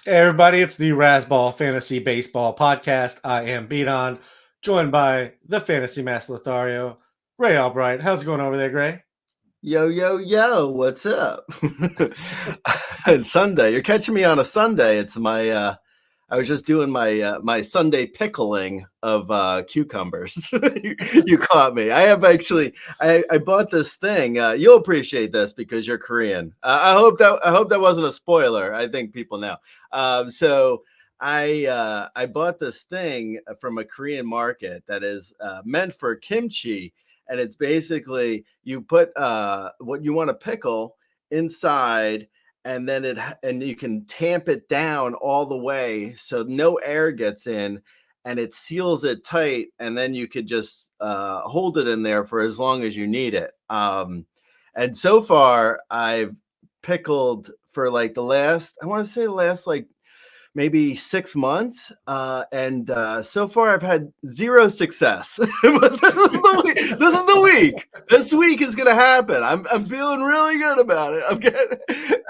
Hey everybody, it's the Razzball Fantasy Baseball Podcast. I am Beaton, joined by the Fantasy Master Lothario, Gray Albright. How's it going over there, Gray? Yo, what's up? It's Sunday. You're catching me on a Sunday. It's my I was just doing my Sunday pickling of cucumbers. You caught me. I have actually I bought this thing. You'll appreciate this because you're Korean. I hope that wasn't a spoiler. I think people know. So I bought this thing from a Korean market that is meant for kimchi. And it's basically you put what you want to pickle inside, and then and you can tamp it down all the way so no air gets in, and it seals it tight, and then you could just hold it in there for as long as you need it. And so far, I've pickled for like the last like maybe 6 months. And so far I've had zero success. But this is the week. This week is going to happen. I'm feeling really good about it.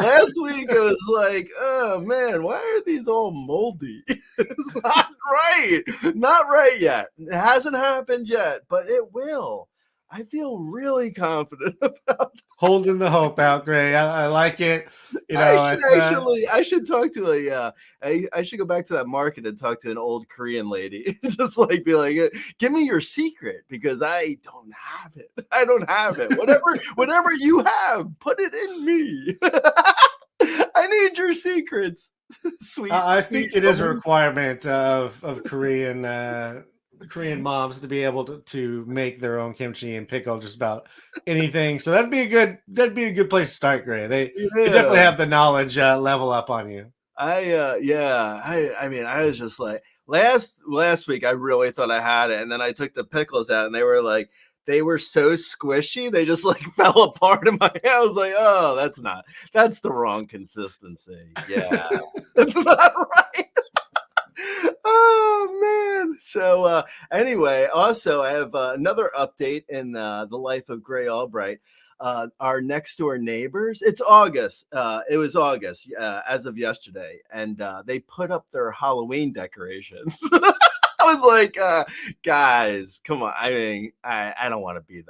Last week it was like, oh man, why are these all moldy? It's not right yet. It hasn't happened yet, but it will. I feel really confident about Holding the hope out, Gray. I like it. I should talk to I should go back to that market and talk to an old Korean lady. Just like be like, give me your secret because I don't have it. I don't have it. Whatever you have, put it in me. I need your secrets. Sweet. I think it is a requirement of Korean moms to be able to make their own kimchi and pickle just about anything. So that'd be a good place to start, Gray. They definitely have the knowledge level up on you. I mean, I was just like last week I really thought I had it, and then I took the pickles out and they were so squishy, they just like fell apart in my hand. I was like, oh, that's the wrong consistency. Yeah. That's not right. Oh man. So anyway, also I have another update in the life of Gray Albright. Our next door neighbors, it's August. It was August as of yesterday, and they put up their Halloween decorations. I was like, guys, come on. I mean, I don't want to be a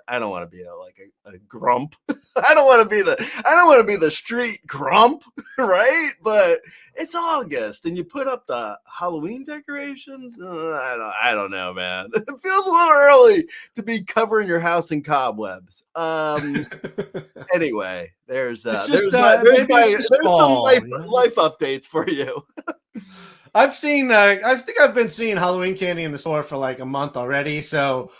grump. I don't want to be the street grump, right? But it's August, and you put up the Halloween decorations. I don't know, man. It feels a little early to be covering your house in cobwebs. Anyway, there's some life updates for you. I think I've been seeing Halloween candy in the store for like a month already. So,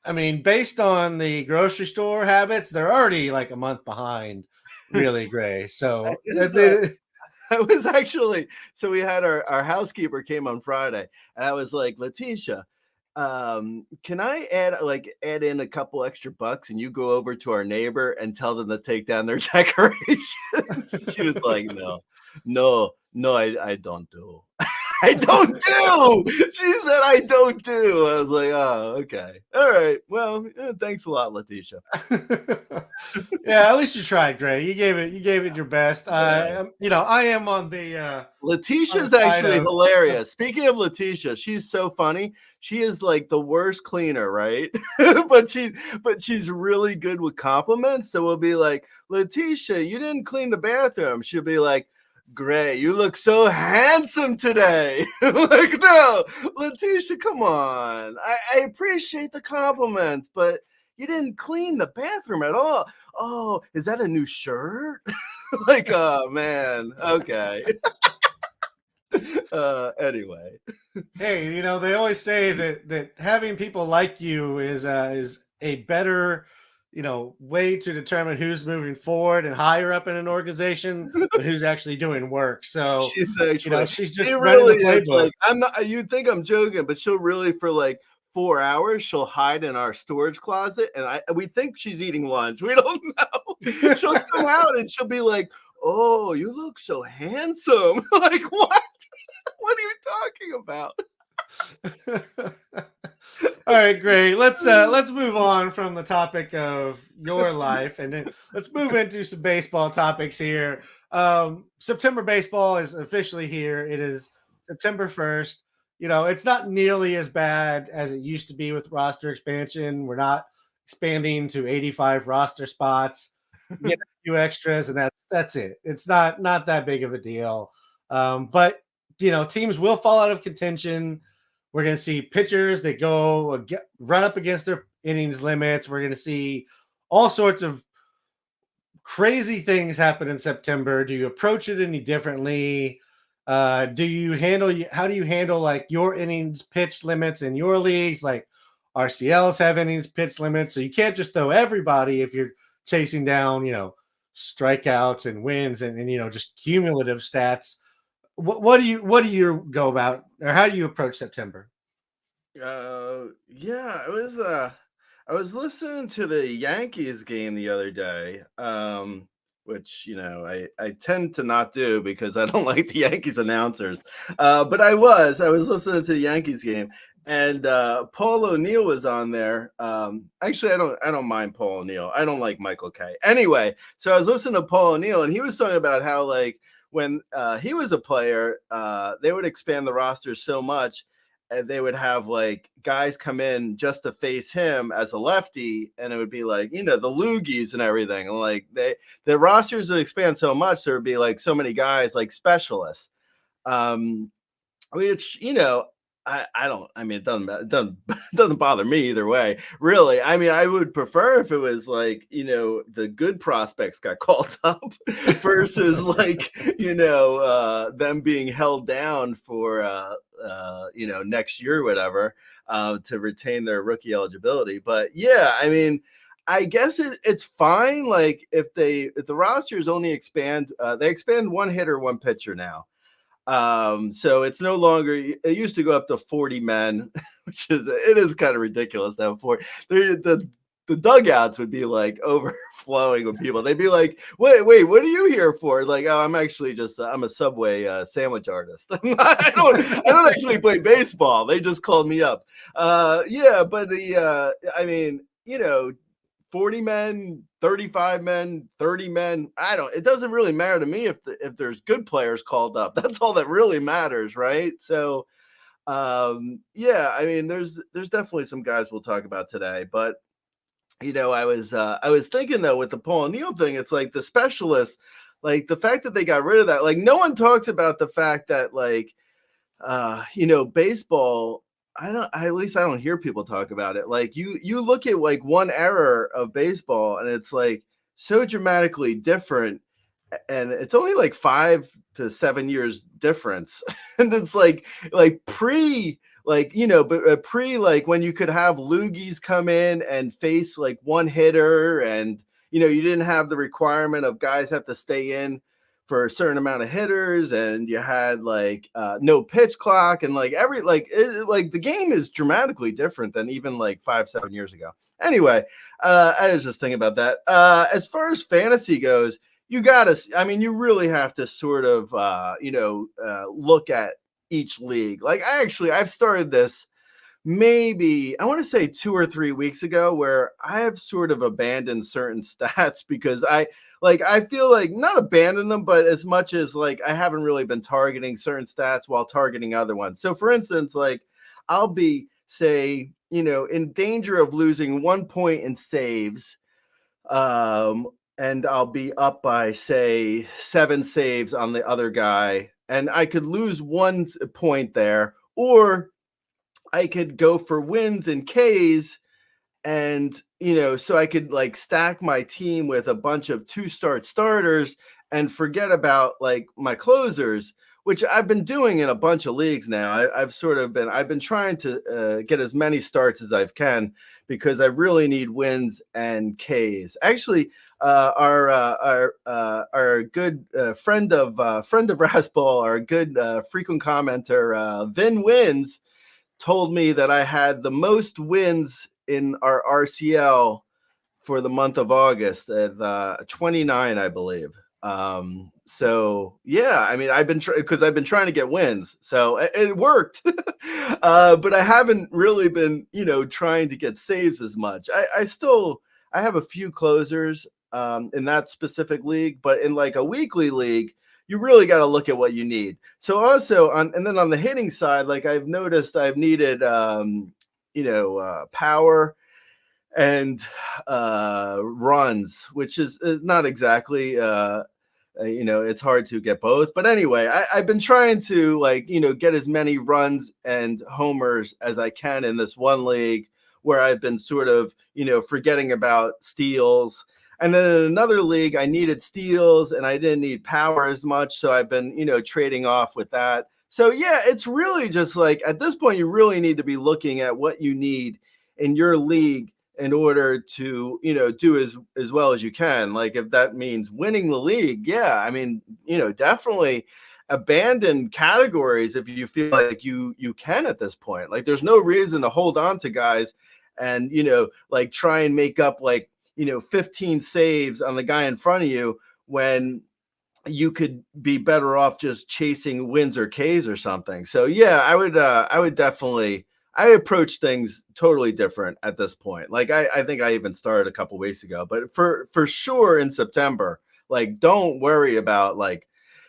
I mean, based on the grocery store habits, they're already like a month behind, really, Gray. So, I was actually, so we had our housekeeper came on Friday, and I was like, Letitia, can I add in a couple extra bucks and you go over to our neighbor and tell them to take down their decorations? She was like, no, I don't do. I don't do. She said I don't do. I was like, oh, okay. All right. Well, thanks a lot, Letitia. Yeah, at least you tried, Gray. You gave it your best. I am on the Letitia's actually hilarious. Speaking of Letitia, she's so funny. She is like the worst cleaner, right? but she's really good with compliments. So we'll be like, Letitia, you didn't clean the bathroom. She'll be like, Gray, you look so handsome today. Like, no, Letitia, come on. I appreciate the compliments, but you didn't clean the bathroom at all. Oh, is that a new shirt? Like, oh man. Okay. Anyway. Hey, they always say that having people like you is a better way to determine who's moving forward and higher up in an organization, but who's actually doing work. So she's just really is like, you'd think I'm joking, but she'll really for like 4 hours she'll hide in our storage closet, and we think she's eating lunch. We don't know. She'll come out and she'll be like, oh, you look so handsome. Like, what? What are you talking about? All right, great. Let's move on from the topic of your life, and then let's move into some baseball topics here. September baseball is officially here. It is September 1st. It's not nearly as bad as it used to be with roster expansion. We're not expanding to 85 roster spots. You get a few extras, and that's it. It's not that big of a deal. But teams will fall out of contention. We're going to see pitchers that run up against their innings limits. We're going to see all sorts of crazy things happen in September. Do you approach it any differently? How do you handle like your innings pitch limits in your leagues? Like RCLs have innings pitch limits, so you can't just throw everybody if you're chasing down, strikeouts and wins and just cumulative stats. What do you go about, or how do you approach September? Yeah, I was listening to the Yankees game the other day, which I tend to not do because I don't like the Yankees announcers. But I was listening to the Yankees game, and Paul O'Neill was on there. Actually, I don't mind Paul O'Neill. I don't like Michael Kay. Anyway, so I was listening to Paul O'Neill, and he was talking about how like when he was a player, they would expand the roster so much, and they would have like guys come in just to face him as a lefty, and it would be like the loogies and everything. And like the rosters would expand so much, there would be like so many guys like specialists, which I don't. I mean, it doesn't bother me either way, really. I mean, I would prefer if it was like the good prospects got called up versus like them being held down for next year or whatever to retain their rookie eligibility. But yeah, I mean, I guess it's fine. Like if the rosters only expand, they expand one hitter, one pitcher now. So it's no longer, it used to go up to 40 men, which it is kind of ridiculous to have 40. The dugouts would be like overflowing with people. They'd be like, wait, what are you here for? Like, oh, I'm actually just, I'm a Subway sandwich artist. I don't actually play baseball. They just called me up. Yeah, but I mean, 40 men, 35 men, 30 men. It doesn't really matter to me if there's good players called up. That's all that really matters, right? So, yeah, I mean, there's definitely some guys we'll talk about today, but I was thinking though with the Paul O'Neill thing, it's like the specialists, like the fact that they got rid of that, like no one talks about the fact that like, baseball, at least I don't hear people talk about it. Like you look at like one era of baseball and it's like so dramatically different, and it's only like 5 to 7 years difference. And it's like pre like when you could have loogies come in and face like one hitter, and you didn't have the requirement of guys have to stay in for a certain amount of hitters, and you had like no pitch clock, and like the game is dramatically different than even like 5-7 years ago. Anyway, I was just thinking about that. As far as fantasy goes, you really have to sort of look at each league. Like I've started this maybe I want to say 2 or 3 weeks ago, where I have sort of abandoned certain stats because I feel like not abandon them, but as much as like I haven't really been targeting certain stats while targeting other ones. So for instance, like I'll be say, in danger of losing 1 point in saves, and I'll be up by say 7 saves on the other guy, and I could lose 1 point there, or I could go for wins and Ks, and so I could like stack my team with a bunch of 2-start starters and forget about like my closers, which I've been doing in a bunch of leagues now. I've been trying to get as many starts as I can because I really need wins and Ks. Actually, our good friend of Razzball, our good frequent commenter, Vin Wins, told me that I had the most wins in our RCL for the month of August at 29, I believe. So yeah, I mean, I've been trying to get wins, so it worked. But I haven't really been, trying to get saves as much. I have a few closers in that specific league, but in like a weekly league, you really got to look at what you need. So also and then on the hitting side, like I've noticed I've needed power and runs, which is not exactly it's hard to get both. But anyway, I've been trying to get as many runs and homers as I can in this one league where I've been sort of, forgetting about steals. And then in another league, I needed steals and I didn't need power as much. So I've been, trading off with that. So yeah, it's really just like at this point, you really need to be looking at what you need in your league in order to, do as well as you can. Like if that means winning the league, yeah, I mean, definitely abandon categories if you feel like you can at this point. Like there's no reason to hold on to guys and, try and make up 15 saves on the guy in front of you when you could be better off just chasing wins or Ks or something. So yeah, I would definitely, I approach things totally different at this point. Like I think I even started a couple weeks ago, but for sure in September, don't worry about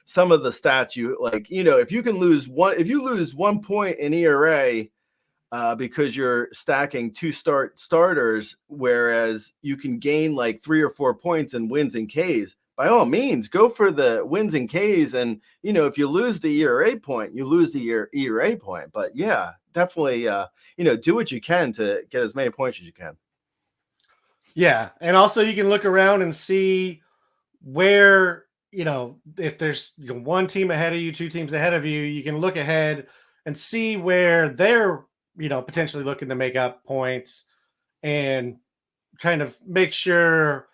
some of the stats if you lose 1 point in ERA because you're stacking two starters, whereas you can gain 3 or 4 points in wins and Ks, by all means, go for the wins and Ks. And, if you lose the ERA point, you lose the ERA point. But yeah, definitely, do what you can to get as many points as you can. Yeah. And also you can look around and see where, if there's one team ahead of you, two teams ahead of you, you can look ahead and see where they're, potentially looking to make up points and kind of make sure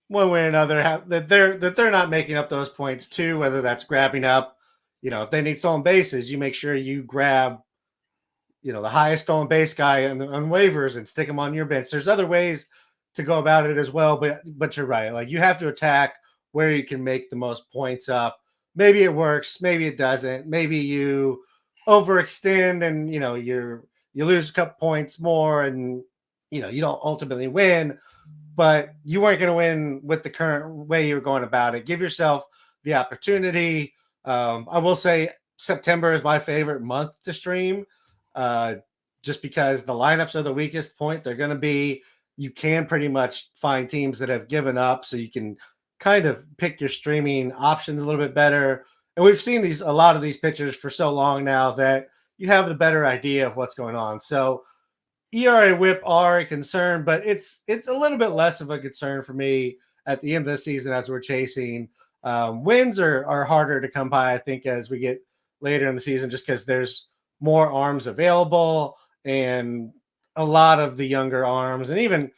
one way or another that they're not making up those points too, whether that's grabbing up, if they need stolen bases, you make sure you grab, the highest stolen base guy on waivers and stick him on your bench. There's other ways to go about it as well, but you're right. You have to attack where you can make the most points up. Maybe it works, maybe it doesn't. Maybe you overextend and you lose a couple points more and you don't ultimately win, but you weren't going to win with the current way you're going about it. Give yourself the opportunity. I will say September is my favorite month to stream, just because the lineups are the weakest point. They're going to be, you can pretty much find teams that have given up, so you can kind of pick your streaming options a little bit better. And we've seen a lot of these pitchers for so long now that you have the better idea of what's going on. So ERA whip are a concern, but it's a little bit less of a concern for me at the end of the season as we're chasing. Wins are harder to come by, I think, as we get later in the season, just because there's more arms available and a lot of the younger arms and even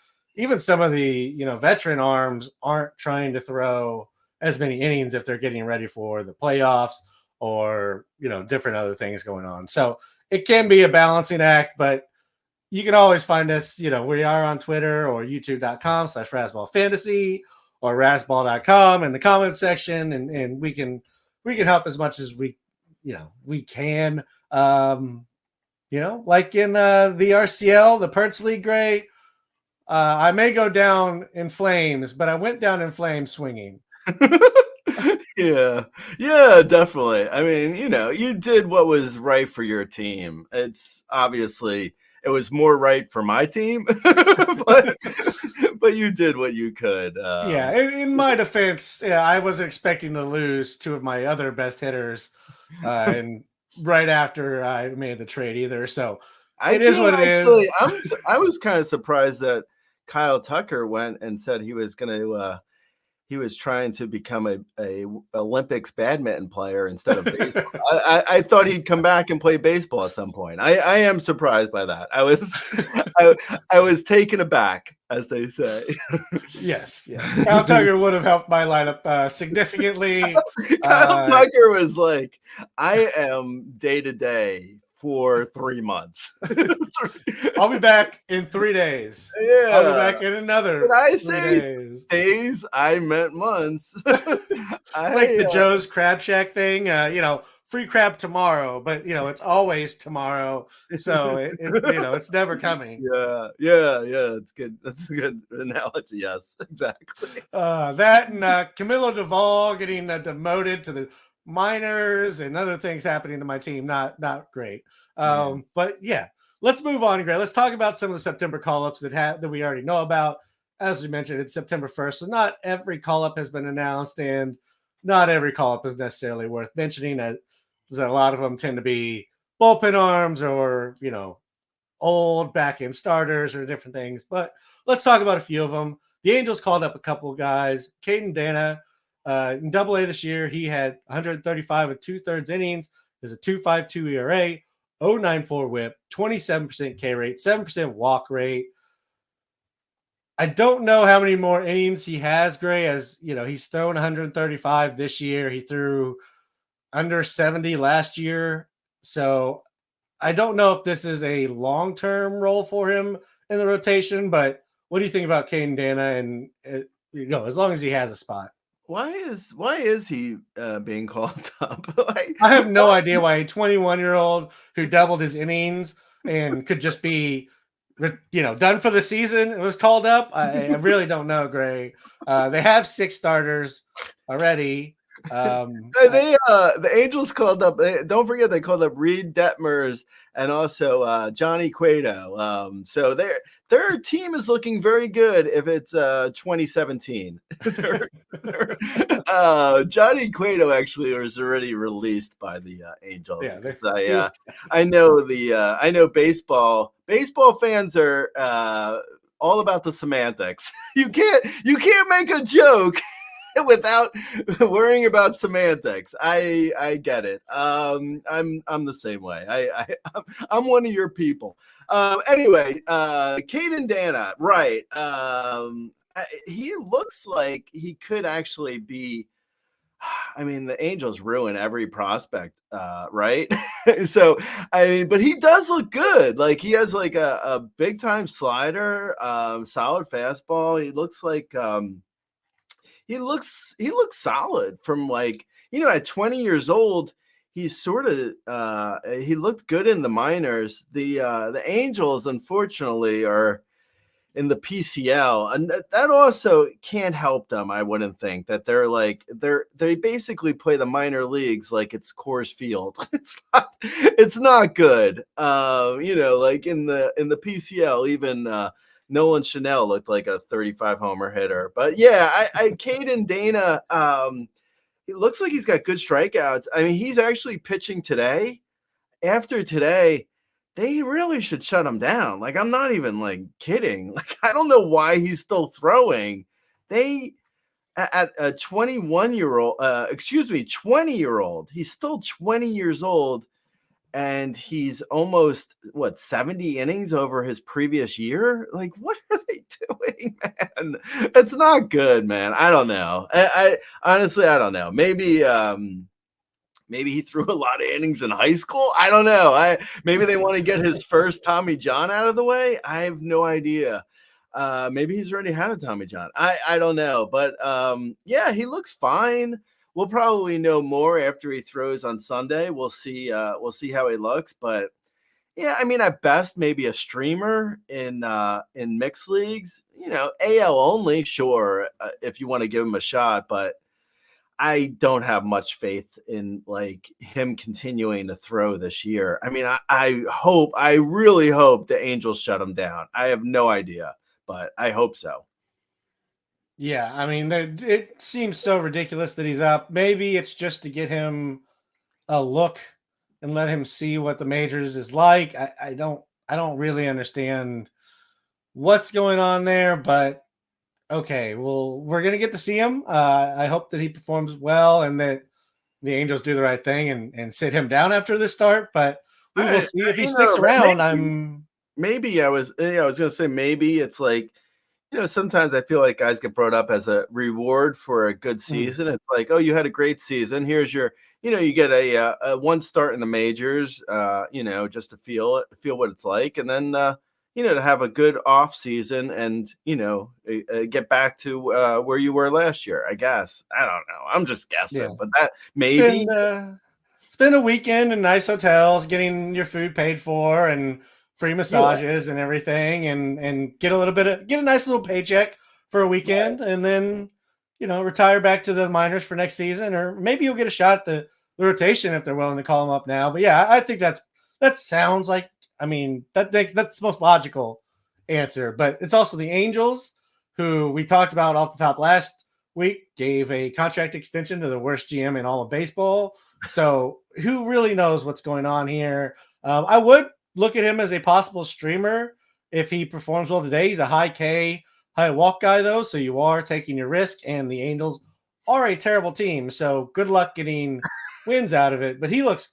some of the veteran arms aren't trying to throw as many innings if they're getting ready for the playoffs or different other things going on. So it can be a balancing act, but you can always find us, we are on Twitter or youtube.com/Razzball Fantasy or Razzball.com in the comments section. And we can help as much as we can, like in the RCL, the Perts League, great. I may go down in flames, but I went down in flames swinging. Yeah, definitely. I mean, you did what was right for your team. It's obviously it was more right for my team, but you did what you could. Yeah, in my defense, I wasn't expecting to lose two of my other best hitters, and right after I made the trade either. So it is what it is. I was kind of surprised that Kyle Tucker went and said he was going to. He was trying to become a Olympics badminton player instead of baseball. I thought he'd come back and play baseball at some point. I am surprised by that. I was taken aback, as they say. Yes. Kyle Tucker would have helped my lineup significantly. Kyle Tucker was like, I am day to day for 3 months. I'll be back in 3 days. Yeah. I'll be back in another. Did I say days? I meant months. It's like the Joe's Crab Shack thing, free crab tomorrow, but it's always tomorrow. So it's never coming. Yeah. It's good. That's a good analogy. Yes, exactly. That and Camilo Duvall getting demoted to the minors and other things happening to my team. Not great. But yeah, let's move on, Gray. Let's talk about some of the September call-ups that we already know about. As we mentioned, it's September 1st, so not every call-up has been announced, and not every call-up is necessarily worth mentioning, as a lot of them tend to be bullpen arms or, old back-end starters or different things. But let's talk about a few of them. The Angels called up a couple of guys. Caden Dana, in Double-A this year, he had 135 and 2/3 innings. There's a 2.52 ERA, 0.94 WHIP, 27% K rate, 7% walk rate. I don't know how many more innings he has, Gray, as he's thrown 135 this year. He threw under 70 last year. So I don't know if this is a long-term role for him in the rotation, but what do you think about Caden Dana? And as long as he has a spot. Why is he being called up? I have no idea why a 21-year-old who doubled his innings and could just be done for the season was called up. I really don't know, Gray. They have 6 starters already. The Angels called up. Don't forget they called up Reed Detmers and also Johnny Cueto. So their team is looking very good. If it's 2017, Johnny Cueto actually was already released by the Angels. Yeah, I know baseball. Baseball fans are all about the semantics. You can't make a joke without worrying about semantics. I get it. I'm the same way. I'm one of your people. Anyway, Caden Dana, right? He looks like he could actually be. I mean, the Angels ruin every prospect, right? So, but he does look good. Like he has like a big time slider, solid fastball. He looks like. He looks solid from at 20 years old. He's sort of he looked good in the minors. The Angels unfortunately are in the PCL, and that also can't help them. I wouldn't think that they basically play the minor leagues like it's Coors Field. It's not good. Like in the PCL, even Nolan Chanel looked like a 35 homer hitter. But yeah, I Caden Dana, he looks like he's got good strikeouts. I mean, he's actually pitching today. After today, they really should shut him down. Like, I'm not even kidding. Like, I don't know why he's still throwing. They at a 21-year-old, 20-year-old. He's still 20 years old. And he's almost 70 innings over his previous year. Like, what are they doing, man? It's not good, man. I don't know. I honestly, I don't know. Maybe he threw a lot of innings in high school. I don't know. Maybe they want to get his first Tommy John out of the way. I have no idea. Maybe he's already had a Tommy John. I don't know. But yeah, he looks fine. We'll probably know more after he throws on Sunday. We'll see how he looks. But yeah, I mean, at best, maybe a streamer in mixed leagues. AL only, sure, if you want to give him a shot. But I don't have much faith in him continuing to throw this year. I mean, I really hope the Angels shut him down. I have no idea, but I hope so. Yeah, I mean, it seems so ridiculous that he's up. Maybe it's just to get him a look and let him see what the majors is like. I don't really understand what's going on there, but okay, well, we're gonna get to see him. I hope that he performs well and that the Angels do the right thing and sit him down after this start. But we will see if he sticks around. Maybe I was gonna say maybe it's sometimes I feel like guys get brought up as a reward for a good season. It's like, oh, you had a great season. Here's your, you get a one start in the majors, just to feel what it's like. And then, to have a good off season and, get back to where you were last year, I guess. I don't know. I'm just guessing, but that maybe. It's been a weekend in nice hotels, getting your food paid for and free massages and everything, and get a nice little paycheck for a weekend, and then, retire back to the minors for next season, or maybe you'll get a shot at the rotation if they're willing to call him up now. But yeah, I think that sounds like, that's the most logical answer. But it's also the Angels, who we talked about off the top last week, gave a contract extension to the worst GM in all of baseball. So who really knows what's going on here? I would look at him as a possible streamer if he performs well today. He's a high K, high walk guy, though, so you are taking your risk, and the Angels are a terrible team. So good luck getting wins out of it. But he looks,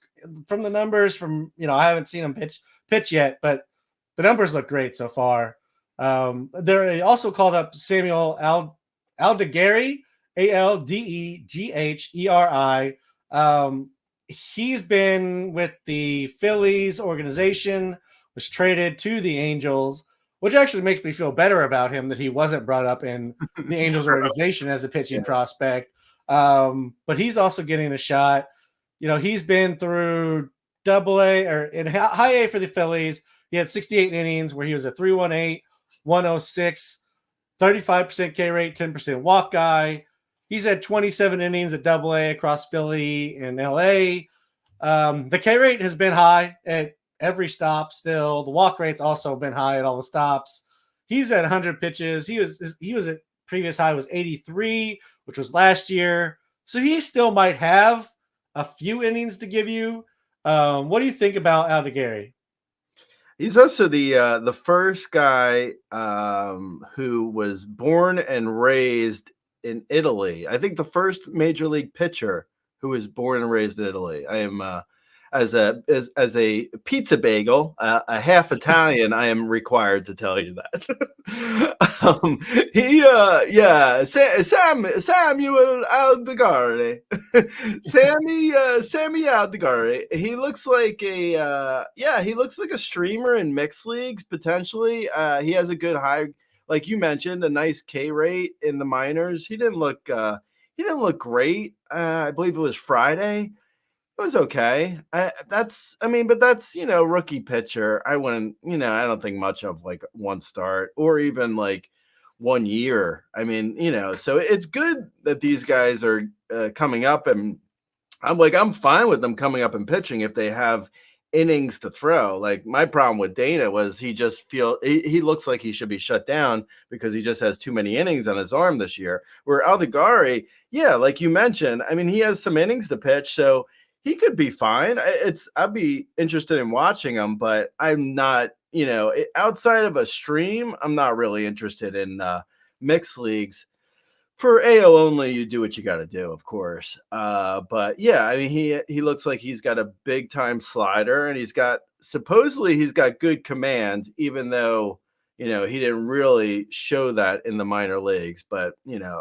from the numbers, I haven't seen him pitch yet, but the numbers look great so far. They also called up Samuel Aldegheri, Aldegheri. He's been with the Phillies organization, was traded to the Angels, which actually makes me feel better about him that he wasn't brought up in the Angels organization as a pitching prospect. But he's also getting a shot. He's been through Double-A or in High A for the Phillies. He had 68 innings where he was a 3.18, 106, 35% K rate, 10% walk guy. He's had 27 innings at Double-A across Philly and LA. The K rate has been high at every stop still. The walk rate's also been high at all the stops. He's at 100 pitches. He was at previous high was 83, which was last year. So he still might have a few innings to give you. What do you think about Aldegheri? He's also the first guy who was born and raised in Italy. I think the first major league pitcher who was born and raised in Italy. I am as a pizza bagel, a half Italian. I am required to tell you that. Samuel Aldegheri, Sammy Aldegheri. He looks like a streamer in mixed leagues potentially. He has a good high, like you mentioned, a nice K rate in the minors. He didn't look great. I believe it was Friday. It was okay. But that's rookie pitcher. I wouldn't, I don't think much of like one start or even like 1 year. So it's good that these guys are coming up, and I'm fine with them coming up and pitching if they have innings to throw. Like, my problem with Dana was he looks like he should be shut down because he just has too many innings on his arm this year. Where Aldegheri, like you mentioned, he has some innings to pitch, so he could be fine. I'd be interested in watching him, but I'm not, outside of a stream, I'm not really interested in mixed leagues. For AL only, you do what you got to do, of course. But yeah, he looks like he's got a big time slider, and supposedly he's got good command, even though, he didn't really show that in the minor leagues. But,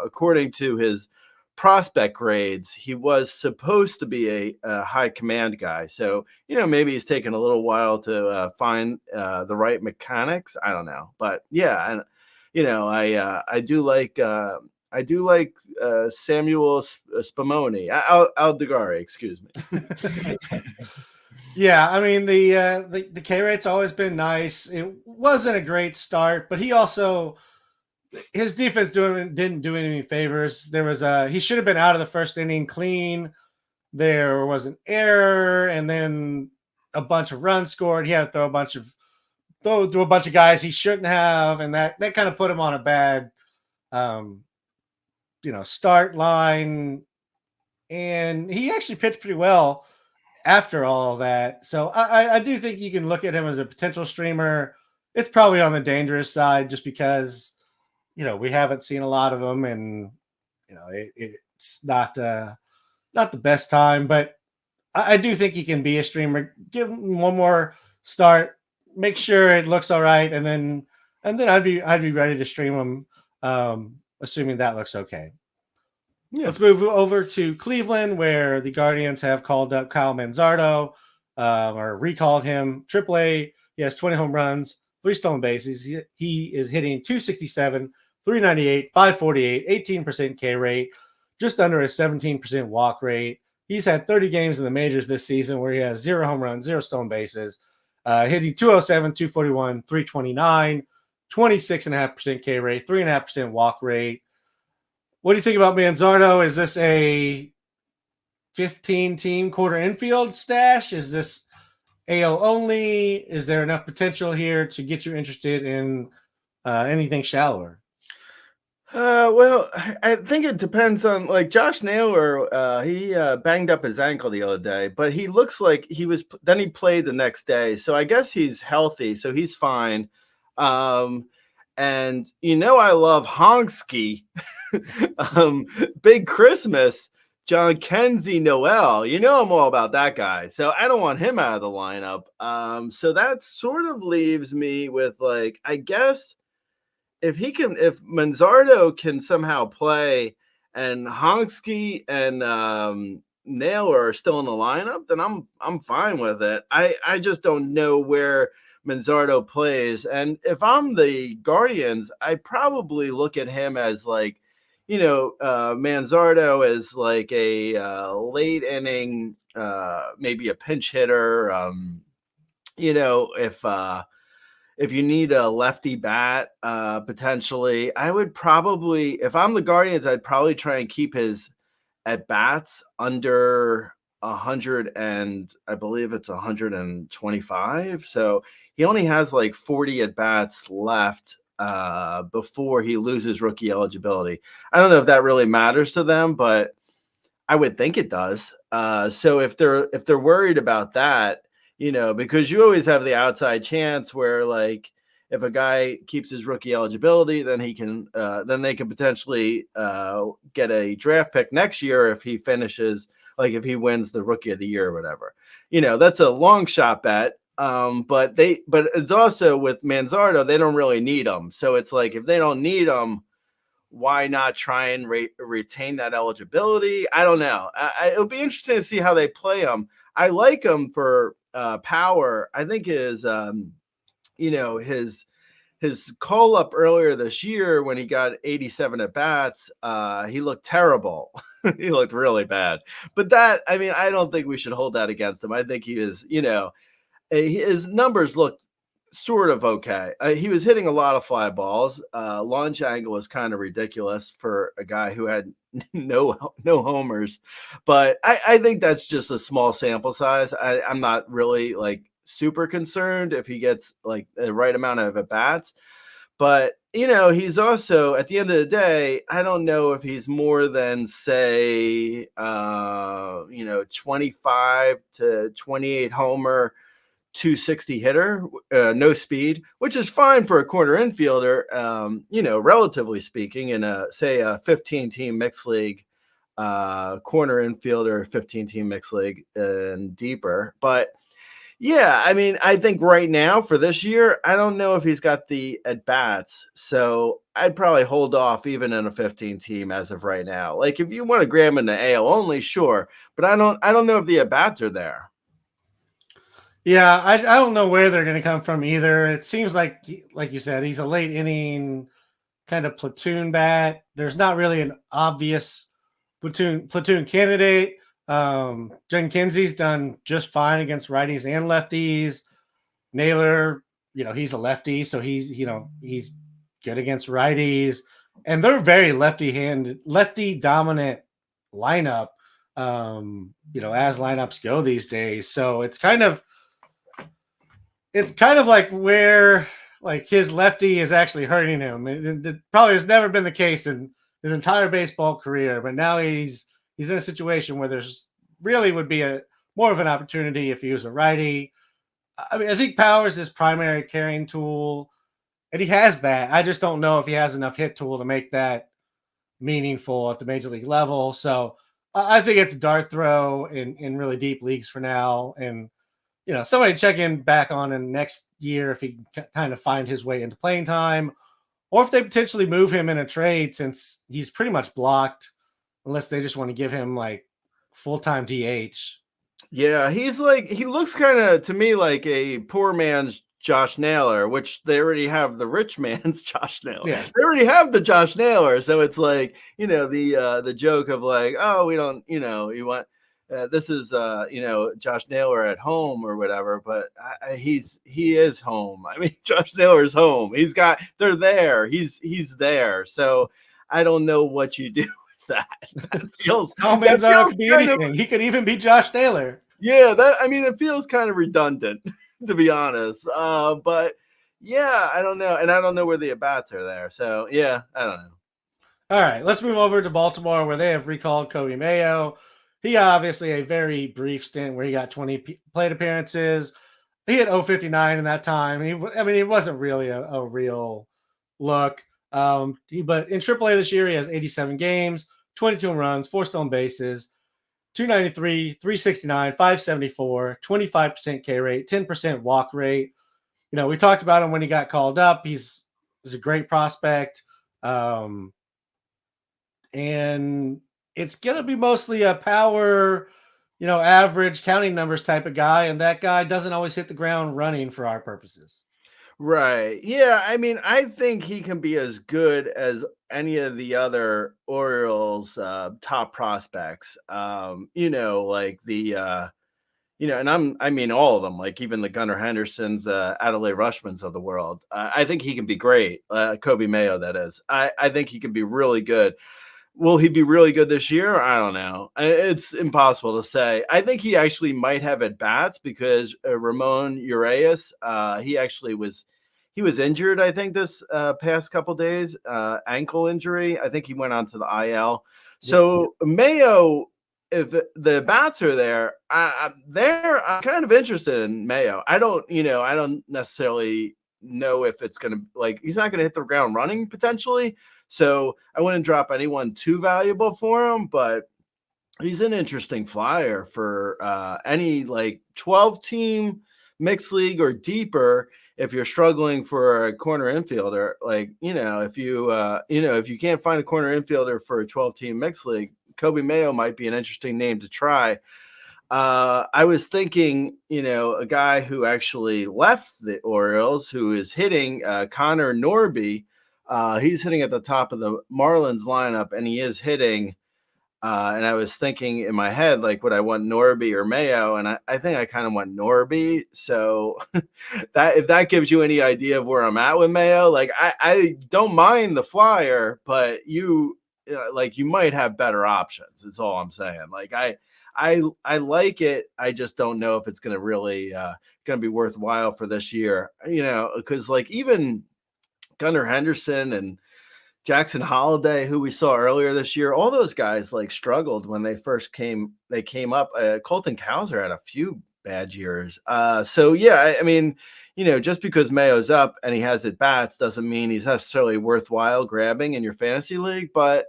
according to his prospect grades, he was supposed to be a high command guy. So, maybe he's taken a little while to find the right mechanics. I don't know. But yeah, and I do like Samuel Spumoni, Aldegheri, excuse me. Yeah, the K rate's always been nice. It wasn't a great start, but his defense didn't do any favors. He should have been out of the first inning clean. There was an error, and then a bunch of runs scored. He had to throw to a bunch of guys he shouldn't have, and that kind of put him on a bad start line. And he actually pitched pretty well after all that. So I do think you can look at him as a potential streamer. It's probably on the dangerous side just because we haven't seen a lot of them, and it's not the best time. But I do think he can be a streamer. Give him one more start, make sure it looks all right, and then I'd be ready to stream him, assuming that looks okay. Yeah. Let's move over to Cleveland, where the Guardians have called up Kyle Manzardo, or recalled him. AAA. He has 20 home runs, 3 stolen bases. He is hitting 267, 398, 548, 18% K rate, just under a 17% walk rate. He's had 30 games in the majors this season where he has 0 home runs, 0 stolen bases, hitting 207, 241, 329, 26.5% K rate, 3.5% walk rate. What do you think about Manzardo? Is this a 15-team quarter infield stash? Is this AL only? Is there enough potential here to get you interested in anything shallower? Well, I think it depends on, like, Josh Naylor. He banged up his ankle the other day, but he looks like he played the next day. So I guess he's healthy. So he's fine. And I love Honksky. Big Christmas, John Kenzie Noel. I'm all about that guy. So I don't want him out of the lineup. So that sort of leaves me with, like, I guess if Manzardo can somehow play and Honksky and Naylor are still in the lineup, then I'm fine with it. I just don't know where Manzardo plays. And if I'm the Guardians, I probably look at him as, like, Manzardo is like a late inning, maybe a pinch hitter. If you need a lefty bat, potentially, I would probably, if I'm the Guardians, I'd probably try and keep his at bats under 100, and I believe it's 125. So he only has like 40 at bats left before he loses rookie eligibility. I don't know if that really matters to them, but I would think it does. So if they're worried about that, because you always have the outside chance where, like, if a guy keeps his rookie eligibility, then they can potentially get a draft pick next year if he finishes, like, if he wins the rookie of the year or whatever. That's a long shot bet. But it's also with Manzardo, they don't really need him. So it's like, if they don't need him, why not try and retain that eligibility? I don't know. It'll be interesting to see how they play him. I like him for power. I think his call up earlier this year when he got 87 at bats, he looked terrible. He looked really bad. But I don't think we should hold that against him. I think he is, his numbers look sort of okay. He was hitting a lot of fly balls. Launch angle was kind of ridiculous for a guy who had no homers. But I think that's just a small sample size. I'm not really, like, super concerned if he gets, like, the right amount of at bats. But, he's also, at the end of the day, I don't know if he's more than, say, 25 to 28 homer, 260 hitter, no speed, which is fine for a corner infielder, relatively speaking, in a 15-team mixed league, corner infielder, 15-team mixed league and deeper. But yeah, I think right now for this year, I don't know if he's got the at bats. So I'd probably hold off even in a 15-team as of right now. Like, if you want to grab him in the AL only, sure. But I don't know if the at bats are there. Yeah, I don't know where they're going to come from either. It seems like you said, he's a late inning kind of platoon bat. There's not really an obvious platoon candidate. John Kenzie's done just fine against righties and lefties. Naylor, he's a lefty, so he's good against righties. And they're very lefty dominant lineup, as lineups go these days. So it's kind of like where, like, his lefty is actually hurting him. It probably has never been the case in his entire baseball career, but now he's in a situation where there's really would be more of an opportunity if he was a righty. I think power is his primary carrying tool, and he has that. I just don't know if he has enough hit tool to make that meaningful at the major league level. So I think it's dart throw in really deep leagues for now. And, somebody check in back on him next year if he can kind of find his way into playing time, or if they potentially move him in a trade, since he's pretty much blocked unless they just want to give him, like, full-time DH. Yeah, he looks kind of to me like a poor man's Josh Naylor, which they already have the rich man's Josh Naylor. Yeah. They already have the Josh Naylor. So it's like, the joke of like, oh, we don't, you want, this is, Josh Naylor at home or whatever, but he is home. I mean, Josh Naylor's home. They're there. He's there. So I don't know what you do with that. That feels, Manzardo could be anything. He could even be Josh Naylor. Yeah, it feels kind of redundant, to be honest. But yeah, I don't know. And I don't know where the at-bats are there. So yeah, I don't know. All right, let's move over to Baltimore, where they have recalled Coby Mayo. He got obviously a very brief stint where he got 20 plate appearances. He had 059 in that time. It wasn't really a real look. But in AAA this year, he has 87 games, 22 runs, 4 stolen bases, 293, 369, 574, 25% K rate, 10% walk rate. We talked about him when he got called up. He's a great prospect. And it's going to be mostly a power, average counting numbers type of guy. And that guy doesn't always hit the ground running for our purposes. Right. Yeah. I think he can be as good as any of the other Orioles top prospects. Like the, and all of them, like even the Gunnar Hendersons, Adley Rushmans of the world. I think he can be great. Coby Mayo, that is. I think he can be really good. Will he be really good this year? I don't know. It's impossible to say. I think he actually might have at bats because Ramon Urias, he was injured, I think, this past couple days, ankle injury. I think he went on to the IL. So Mayo, if the bats are there, I'm kind of interested in Mayo. I don't necessarily know if it's going to he's not going to hit the ground running potentially. So I wouldn't drop anyone too valuable for him, but he's an interesting flyer for any 12-team mixed league or deeper. If you're struggling for a corner infielder, if you can't find a corner infielder for a 12-team mixed league, Coby Mayo might be an interesting name to try. I was thinking, a guy who actually left the Orioles, who is hitting, Connor Norby. He's hitting at the top of the Marlins lineup, and he is hitting. And I was thinking in my head, would I want Norby or Mayo? And I think I kind of want Norby. So if that gives you any idea of where I'm at with Mayo, I don't mind the flyer, but you might have better options. Is all I'm saying. I like it. I just don't know if it's going to really going to be worthwhile for this year. Because even Gunnar Henderson and Jackson Holiday, who we saw earlier this year, all those guys struggled when they first came up. Colton Cowser had a few bad years. So yeah, just because Mayo's up and he has at bats doesn't mean he's necessarily worthwhile grabbing in your fantasy league, but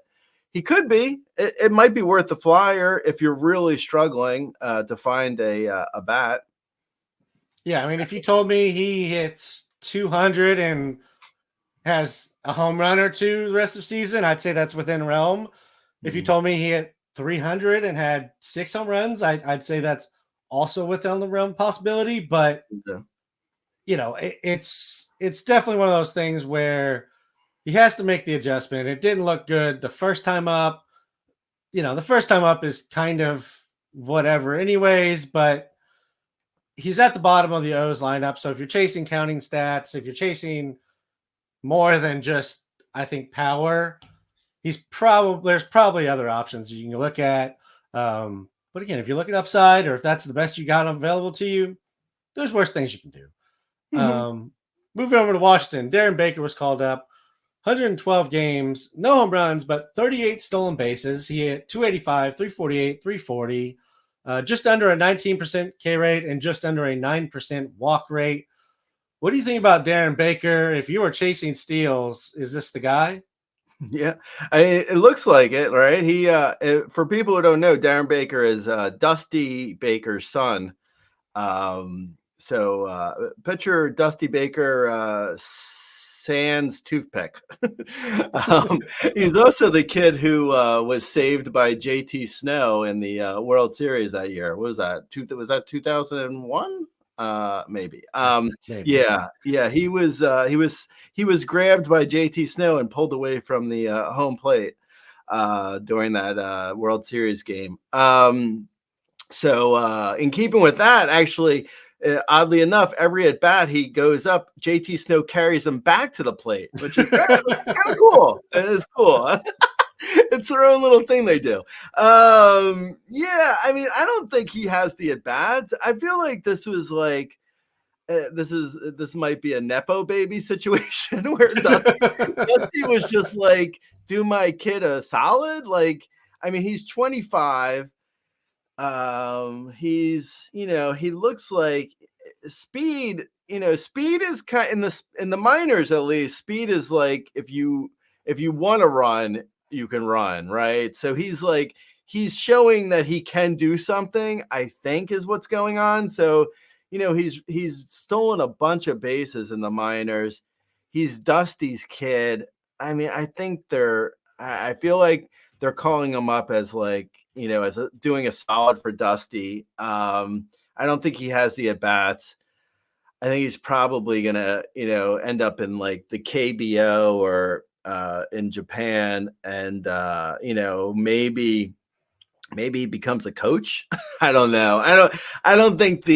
he could be. It might be worth the flyer if you're really struggling to find a bat. Yeah, if you told me he hits 200 and has a home run or two the rest of the season, I'd say that's within realm. If you told me he hit 300 and had 6 home runs, I'd say that's also within the realm possibility. But it's definitely one of those things where he has to make the adjustment. It didn't look good the first time up. The first time up is kind of whatever anyways, but he's at the bottom of the O's lineup. So if you're chasing counting stats, if you're chasing more than just, I think, power, there's probably other options you can look at. But again, if you look at upside or if that's the best you got available to you, there's worse things you can do. Mm-hmm. Moving over to Washington, Darren Baker was called up. 112 games, no home runs, but 38 stolen bases. He hit 285, 348, 340, just under a 19% K rate and just under a 9% walk rate. What do you think about Darren Baker? If you were chasing steals, is this the guy? Yeah, it looks like it, right? He, for people who don't know, Darren Baker is Dusty Baker's son. So pitcher Dusty Baker sans toothpick. He's also the kid who was saved by JT Snow in the World Series that year. What was that? Was that 2001? Maybe. Maybe. Yeah. He was grabbed by JT Snow and pulled away from the home plate during that World Series game. So in keeping with that, actually, oddly enough, every at bat he goes up, JT Snow carries him back to the plate, which is kind of cool. It is cool. It's their own little thing they do. Yeah, I mean, I don't think he has the at bats. I feel like this was like this might be a Nepo baby situation where Dusty was just like, do my kid a solid. Like, I mean, he's 25. He's, he looks like speed, speed is kind in the minors, at least speed is like, if you want to run, you can run, right? So he's showing that he can do something, I think is what's going on. So, he's stolen a bunch of bases in the minors. He's Dusty's kid. I mean, I think I feel like they're calling him up as like, doing a solid for Dusty. I don't think he has the at-bats. I think he's probably going to, end up in like the KBO or in Japan and, maybe he becomes a coach. I don't know. I don't think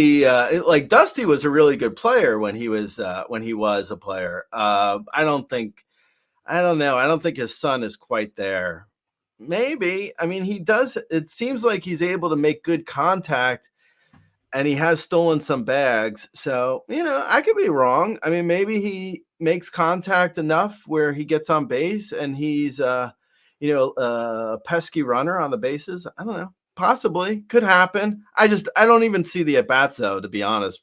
like Dusty was a really good player when he was a player. I don't know. I don't think his son is quite there. Maybe. I mean, he does. It seems like he's able to make good contact and he has stolen some bags. So, I could be wrong. I mean, maybe he makes contact enough where he gets on base and he's, a pesky runner on the bases. I don't know. Possibly could happen. I don't even see the at-bats though, to be honest,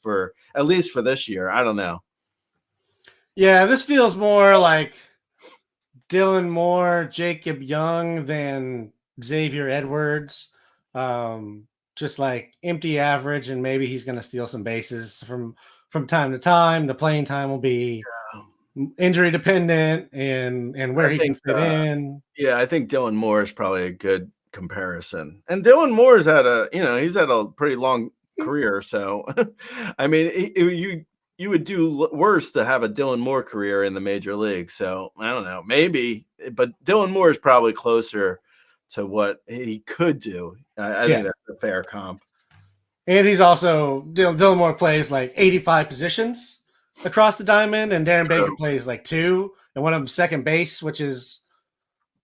at least for this year. I don't know. Yeah, this feels more like Dylan Moore, Jacob Young than Xavier Edwards. Just like empty average, and maybe he's going to steal some bases from time to time. The playing time will be injury dependent and where he can fit in. Yeah, I think Dylan Moore is probably a good comparison. And Dylan Moore's he's had a pretty long career. So, I mean, you would do worse to have a Dylan Moore career in the major league. So I don't know, maybe, but Dylan Moore is probably closer to what he could do. I think that's a fair comp. And he's also, Dylan Moore plays like 85 positions across the diamond, and Darren Baker plays like 2, and one of them second base, which is,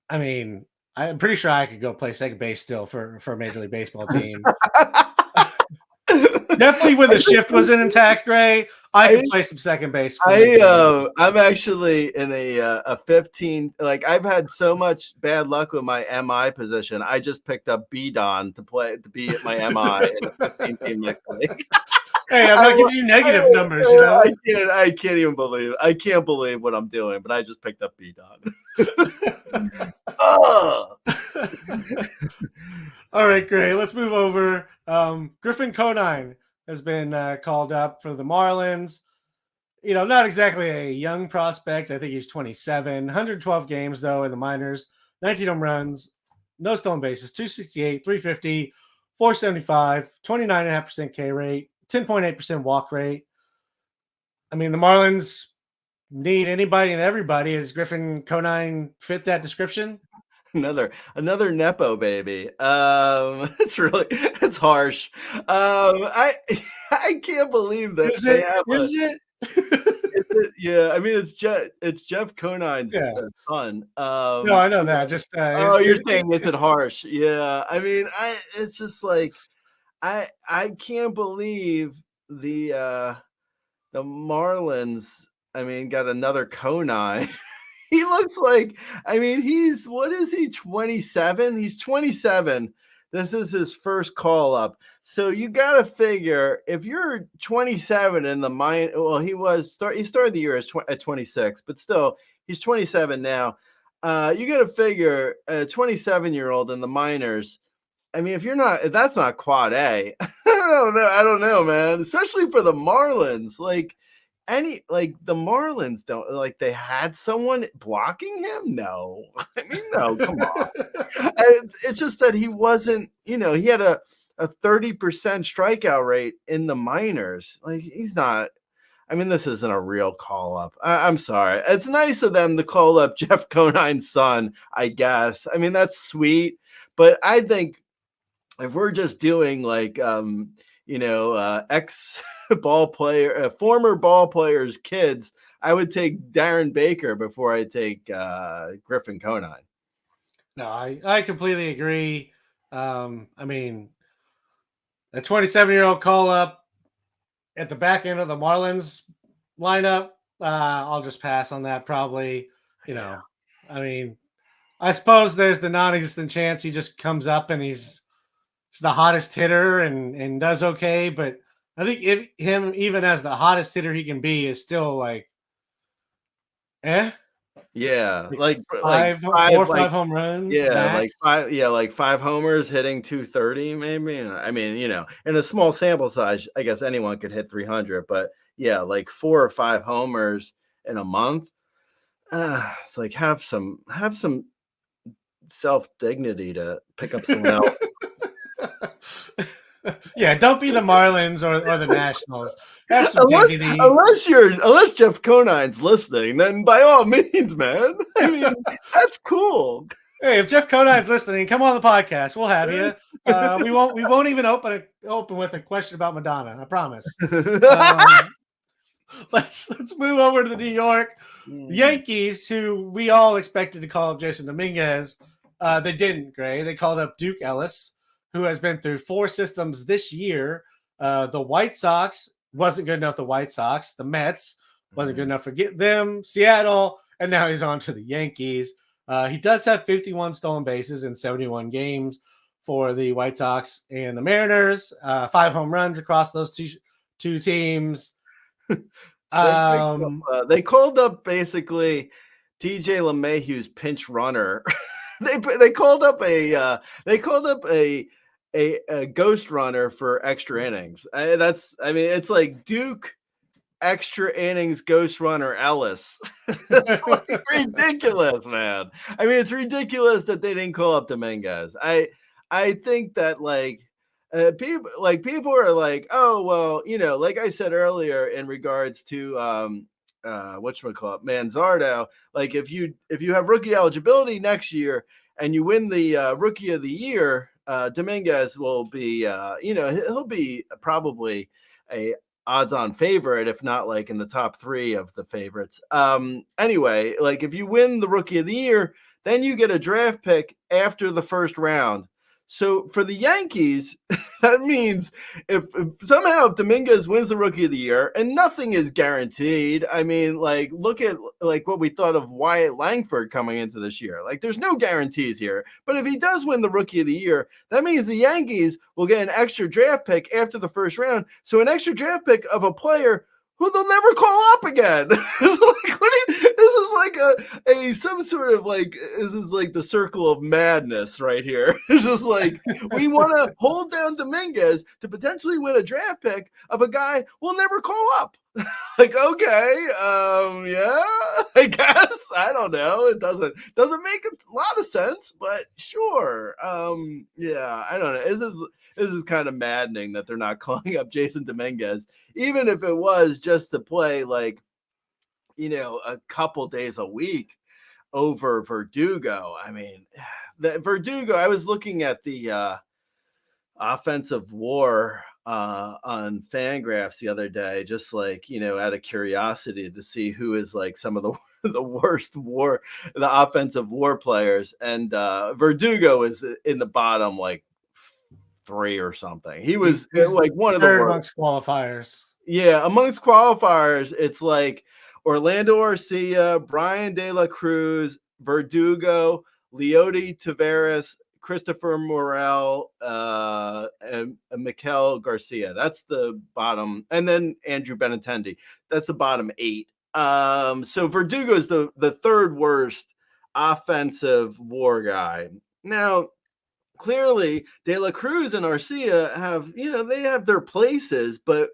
I mean, I'm pretty sure I could go play second base still for a Major League Baseball team. Definitely when the shift was intact, Gray, I could play some second base. I'm actually in a 15. Like, I've had so much bad luck with my MI position. I just picked up B-Don to be at my MI in a 15-team next week. Hey, I'm not giving you negative numbers, I can't believe what I'm doing, but I just picked up B-Don. All right, great. Let's move over. Griffin Conine has been called up for the Marlins. Not exactly a young prospect. I think he's 27. 112 games, though, in the minors. 19 home runs. No stolen bases. 268, 350, 475, 29.5% K rate, 10.8% walk rate. I mean, the Marlins need anybody and everybody. Is Griffin Conine fit that description? Another Nepo baby. It's harsh. I can't believe that Is it? Yeah, I mean, it's Jeff Conine's son. No, I know that. Just you're saying is it harsh? Yeah, I mean, it's just like I can't believe the Marlins. I mean, got another Conine. He looks like, I mean, what is he, 27? He's 27. This is his first call up. So you got to figure, if you're 27 in the mind, well, he started the year at 26, but still, he's 27 now. You got to figure a 27-year-old in the minors. I mean, if that's not quad A, I don't know, man, especially for the Marlins. The Marlins don't, like, they had someone blocking him? No. I mean, no, come on. It's just that he wasn't, he had a 30% strikeout rate in the minors. Like, he's not. I mean, this isn't a real call up. I'm sorry. It's nice of them to call up Jeff Conine's son, I guess. I mean, that's sweet. But I think if we're just doing like, ex ball player, former ball players' kids, I would take Darren Baker before I take Griffin Conine. No, I completely agree. I mean, a 27-year-old call up at the back end of the Marlins lineup, I'll just pass on that probably. I mean, I suppose there's the non-existent chance he just comes up and he's the hottest hitter and does okay. But I think him, even as the hottest hitter he can be, is still like, Yeah, like four or five home runs. Yeah, max. like 5 homers hitting 230 maybe. I mean, in a small sample size, I guess anyone could hit 300, but yeah, like 4 or 5 homers in a month. It's like have some self-dignity to pick up someone else. Yeah, don't be the Marlins or the Nationals. Have some dignity. Unless Jeff Conine's listening, then by all means, man. I mean, that's cool. Hey, if Jeff Conine's listening, come on the podcast. We'll have you. We won't even open with a question about Madonna. I promise. Let's move over to the New York Yankees, who we all expected to call up Jasson Dominguez. They didn't, Gray. They called up Duke Ellis, who has been through 4 systems this year. The White Sox wasn't good enough. The White Sox, the Mets wasn't good enough for them. Seattle, and now he's on to the Yankees. He does have 51 stolen bases in 71 games for the White Sox and the Mariners. 5 home runs across those two teams. They called up basically DJ LeMahieu's pinch runner. they called up a ghost runner for extra innings. It's like Duke extra innings ghost runner Ellis. It's like ridiculous, man. I mean, it's ridiculous that they didn't call up Dominguez. I think that people are like, oh well, like I said earlier in regards to whatchamacallit, Manzardo, like if you have rookie eligibility next year and you win the rookie of the year, Dominguez will be he'll be probably a odds-on favorite, if not like in the top 3 of the favorites. Anyway, like if you win the rookie of the year, then you get a draft pick after the first round. So for the Yankees, that means if somehow Dominguez wins the rookie of the year, and nothing is guaranteed. I mean, like, look at like what we thought of Wyatt Langford coming into this year. Like, there's no guarantees here. But if he does win the rookie of the year, that means the Yankees will get an extra draft pick after the first round. So an extra draft pick of a player who they'll never call up again. This is like some sort of like, this is like the circle of madness right here. It's just like, we want to hold down Dominguez to potentially win a draft pick of a guy we'll never call up. Like, okay, yeah, I guess. I don't know. It doesn't make a lot of sense, but sure. Yeah, I don't know. This is kind of maddening that they're not calling up Jasson Dominguez, even if it was just to play like, a couple days a week over Verdugo. I mean, Verdugo, I was looking at the offensive WAR on Fangraphs the other day, just like, out of curiosity to see who is like some of the worst the offensive WAR players. And Verdugo is in the bottom, like 3 or something. He was like one of the worst amongst qualifiers. Yeah, amongst qualifiers, it's like Orlando Arcia, Brian De La Cruz, Verdugo, Leody Taveras, Christopher Morel, and Mikel Garcia. That's the bottom, and then Andrew Benintendi. That's the bottom 8. So Verdugo is the 3rd worst offensive WAR guy. Now, clearly, De La Cruz and Arcia have, they have their places, but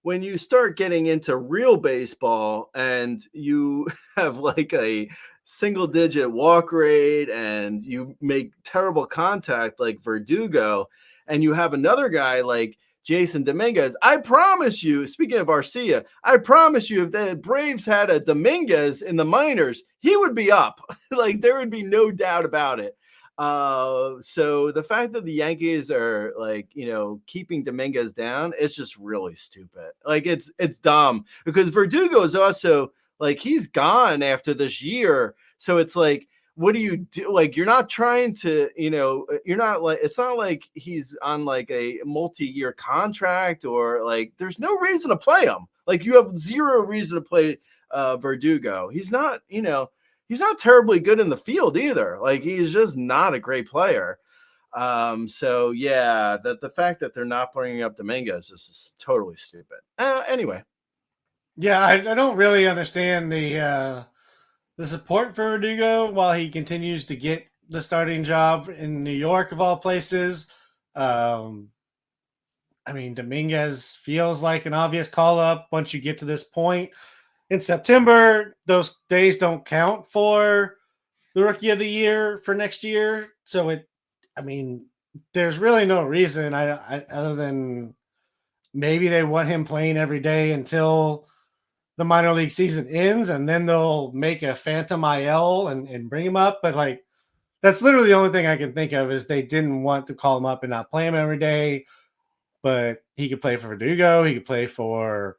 when you start getting into real baseball and you have like a single-digit walk rate and you make terrible contact like Verdugo, and you have another guy like Jasson Dominguez. I promise you, speaking of Arcia, I promise you, if the Braves had a Dominguez in the minors, he would be up. Like, there would be no doubt about it. So the fact that the Yankees are like, keeping Dominguez down, it's just really stupid. Like, it's dumb, because Verdugo is also like, he's gone after this year. So it's like, what do you do? Like, you're not trying to, you're not like, it's not like he's on like a multi-year contract, or like, there's no reason to play him. Like, you have zero reason to play Verdugo. He's not, he's not terribly good in the field either. Like, he's just not a great player. So yeah, the fact that they're not bringing up Dominguez is totally stupid. Anyway. Yeah, I don't really understand the support for Verdugo while he continues to get the starting job in New York, of all places. I mean, Dominguez feels like an obvious call-up once you get to this point. In September, those days don't count for the Rookie of the Year for next year. So there's really no reason other than maybe they want him playing every day until the minor league season ends, and then they'll make a phantom IL and bring him up. But like, that's literally the only thing I can think of, is they didn't want to call him up and not play him every day. But he could play for Verdugo. He could play for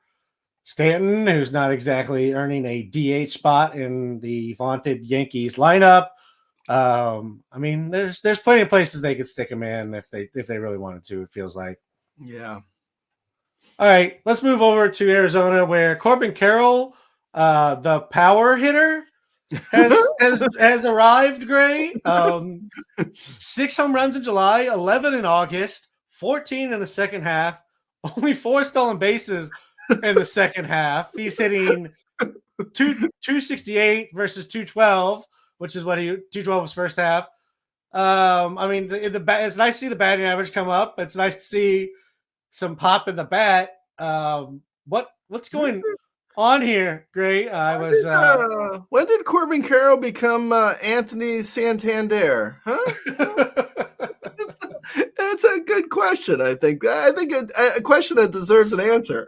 Stanton, who's not exactly earning a DH spot in the vaunted Yankees lineup. There's plenty of places they could stick him in if they really wanted to, it feels like. Yeah. All right, let's move over to Arizona, where Corbin Carroll, the power hitter, has arrived. Gray, 6 home runs in July, 11 in August, 14 in the second half, only 4 stolen bases in the second half. He's hitting 268 versus 212, which is what 212 was first half. It's nice to see the batting average come up. It's nice to see some pop in the bat. What's going on here, Gray? When did Corbin Carroll become Anthony Santander? Huh? That's a good question. I think a question that deserves an answer.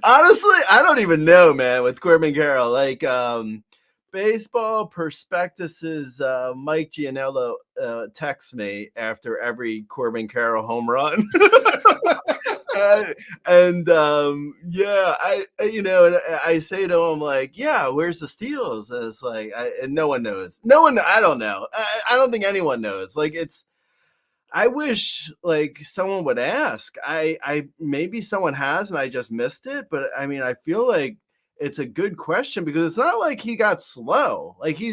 I don't even know, man, with Corbin Carroll. Like, Baseball Prospectus's Mike Gianello texts me after every Corbin Carroll home run. I say to him, like, yeah, where's the steals? And it's like, and no one knows. I don't know. I don't think anyone knows. Like, I wish like someone would ask. I maybe someone has and I just missed it, but I feel like it's a good question, because it's not like he got slow. Like, he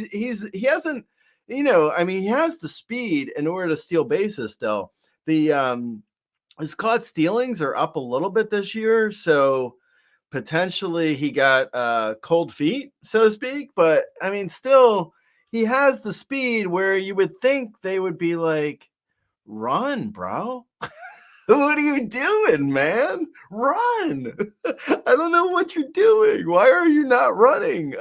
hasn't, he has the speed in order to steal bases still. His caught stealings are up a little bit this year, so potentially he got cold feet, so to speak. But still, he has the speed where you would think they would be like, run, bro. What are you doing, man? Run. I don't know what you're doing. Why are you not running?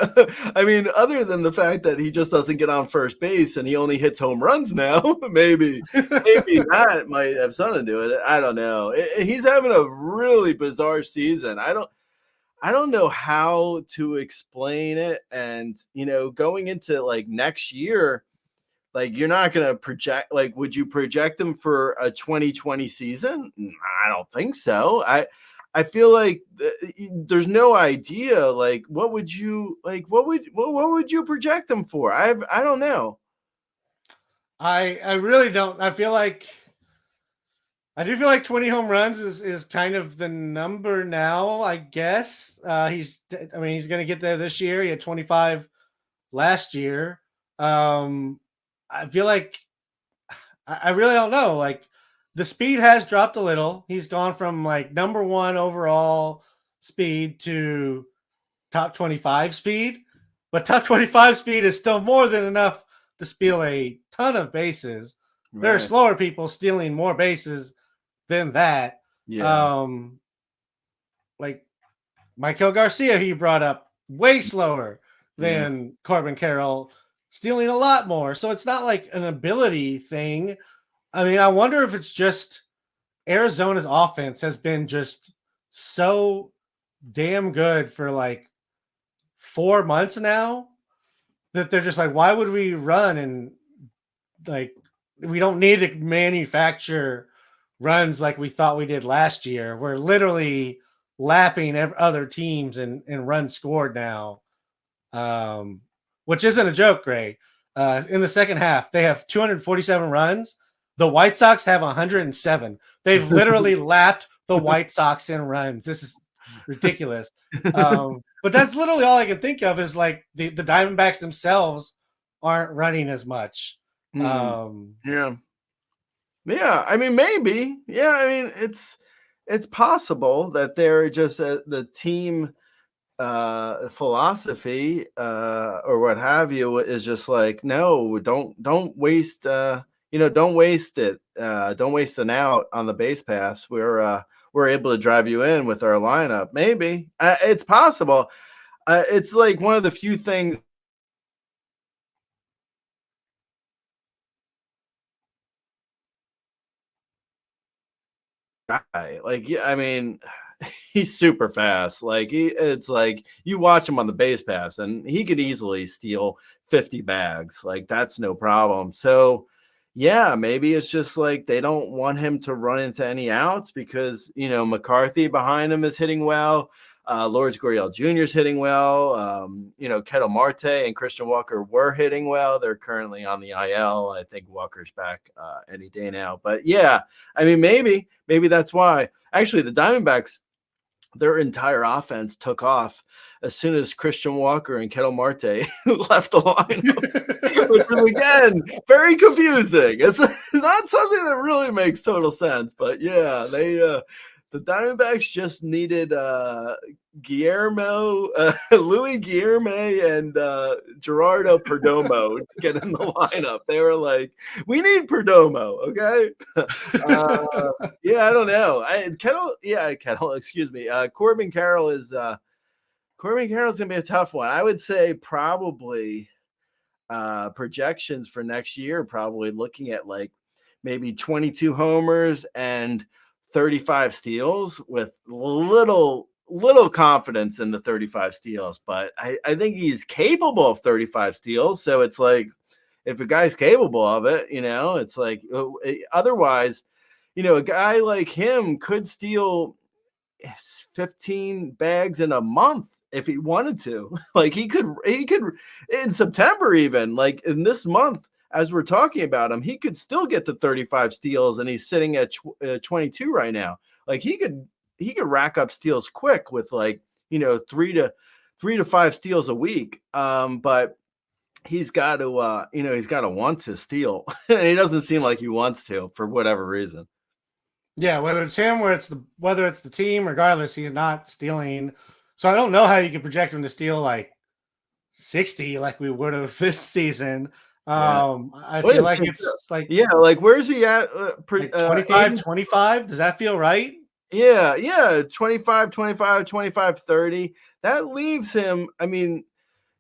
Other than the fact that he just doesn't get on first base and he only hits home runs now, maybe that might have something to do with it. I don't know. He's having a really bizarre season. I don't know how to explain it. And, going into like next year, like, you're not going to project, like, would you project him for a 2020 season? I don't think so. I feel like there's no idea. Like, what would you project him for? I don't know. I really don't. I do feel like 20 home runs is kind of the number now, I guess. He's going to get there this year. He had 25 last year. I feel like I really don't know. Like, the speed has dropped a little. He's gone from like number 1 overall speed to top 25 speed, but top 25 speed is still more than enough to steal a ton of bases. Right. There are slower people stealing more bases than that. Yeah. Like Michael Garcia, he brought up, way slower than Corbin Carroll, stealing a lot more. So it's not like an ability thing. I mean, I wonder if it's just Arizona's offense has been just so damn good for like 4 months now that they're just like, why would we run? And like, we don't need to manufacture runs like we thought we did last year. We're literally lapping other teams and runs scored now, which isn't a joke, Gray. In the second half, they have 247 runs. The White Sox have 107. They've literally lapped the White Sox in runs. This is ridiculous. But that's literally all I can think of is like the Diamondbacks themselves aren't running as much. Yeah. I mean, maybe. Yeah, I mean, it's possible that they're just the team philosophy or what have you is just like, no, don't waste don't waste it. Don't waste an out on the base pass. We're able to drive you in with our lineup. Maybe it's possible. It's like one of the few things. Like, yeah, I mean, he's super fast. Like it's like you watch him on the base pass, and he could easily steal 50 bags. Like that's no problem. So, yeah, maybe it's just like they don't want him to run into any outs because McCarthy behind him is hitting well. Lourdes Gurriel Jr. is hitting well. Ketel Marte and Christian Walker were hitting well. They're currently on the IL. I think Walker's back any day now. But yeah, I mean, maybe that's why. Actually, the Diamondbacks, their entire offense took off as soon as Christian Walker and Ketel Marte left the lineup, which is, again, very confusing. It's not something that really makes total sense. But yeah, the Diamondbacks just needed Louis Guillermo and Gerardo Perdomo to get in the lineup. They were like, we need Perdomo, okay? Yeah, I don't know. Kettle, excuse me. Corbin Carroll is Carroll's gonna be a tough one. I would say probably projections for next year, probably looking at like maybe 22 homers and 35 steals with little confidence in the 35 steals, but I think he's capable of 35 steals. So it's like, if a guy's capable of it, it's like, otherwise, a guy like him could steal 15 bags in a month if he wanted to. Like he could in September, even like in this month, as we're talking about him, he could still get to 35 steals, and he's sitting at 22 right now. Like he could rack up steals quick with like 3 to 5 steals a week. But he's got to he's got to want to steal. He doesn't seem like he wants to for whatever reason. Yeah, whether it's him or whether it's the team, regardless, he's not stealing. So I don't know how you can project him to steal like 60 like we would have this season. I feel like it's like, like where's he at? Like 25, 25. Does that feel right? Yeah, 25, 30. That leaves him. I mean,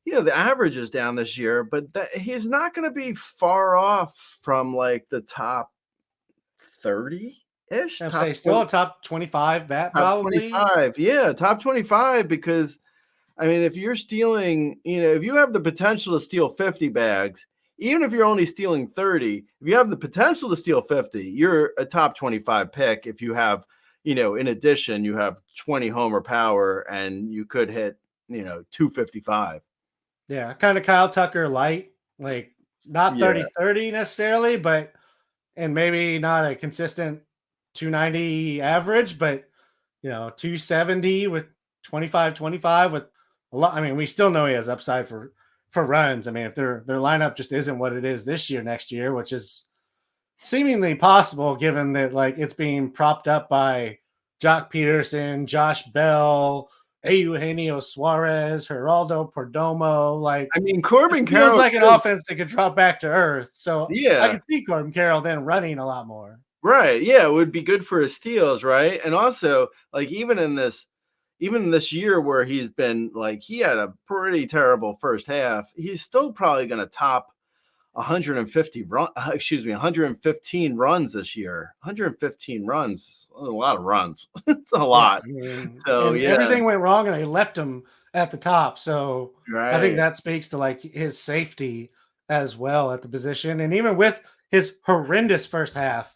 the average is down this year, but he's not going to be far off from like the top 30-ish. I'm saying still a top 25 bat, probably. 25, yeah, top 25, because I mean, if you're stealing, if you have the potential to steal 50 bags, even if you're only stealing 30, if you have the potential to steal 50, you're a top 25 pick. If you have, in addition, you have 20 homer power and you could hit, 255. Yeah, kind of Kyle Tucker light, like not 30-30 necessarily, but and maybe not a consistent 290 average, but 270 with 25-25 with a lot. I mean, we still know he has upside for runs. I mean, if their lineup just isn't what it is this year, next year, which is seemingly possible given that like it's being propped up by Jock Peterson, Josh Bell, Eugenio Suarez, Geraldo Perdomo. Like, I mean, Corbin Carroll feels like an offense that could drop back to earth. So yeah, I can see Corbin Carroll then running a lot more. Right. Yeah, it would be good for his steals, right? And also, like even in this year where he's been like he had a pretty terrible first half, he's still probably going to top 115 runs this year. 115 runs, a lot of runs. It's a lot. Yeah, I mean, So and everything went wrong, and they left him at the top. So I think that speaks to like his safety as well at the position, and even with his horrendous first half,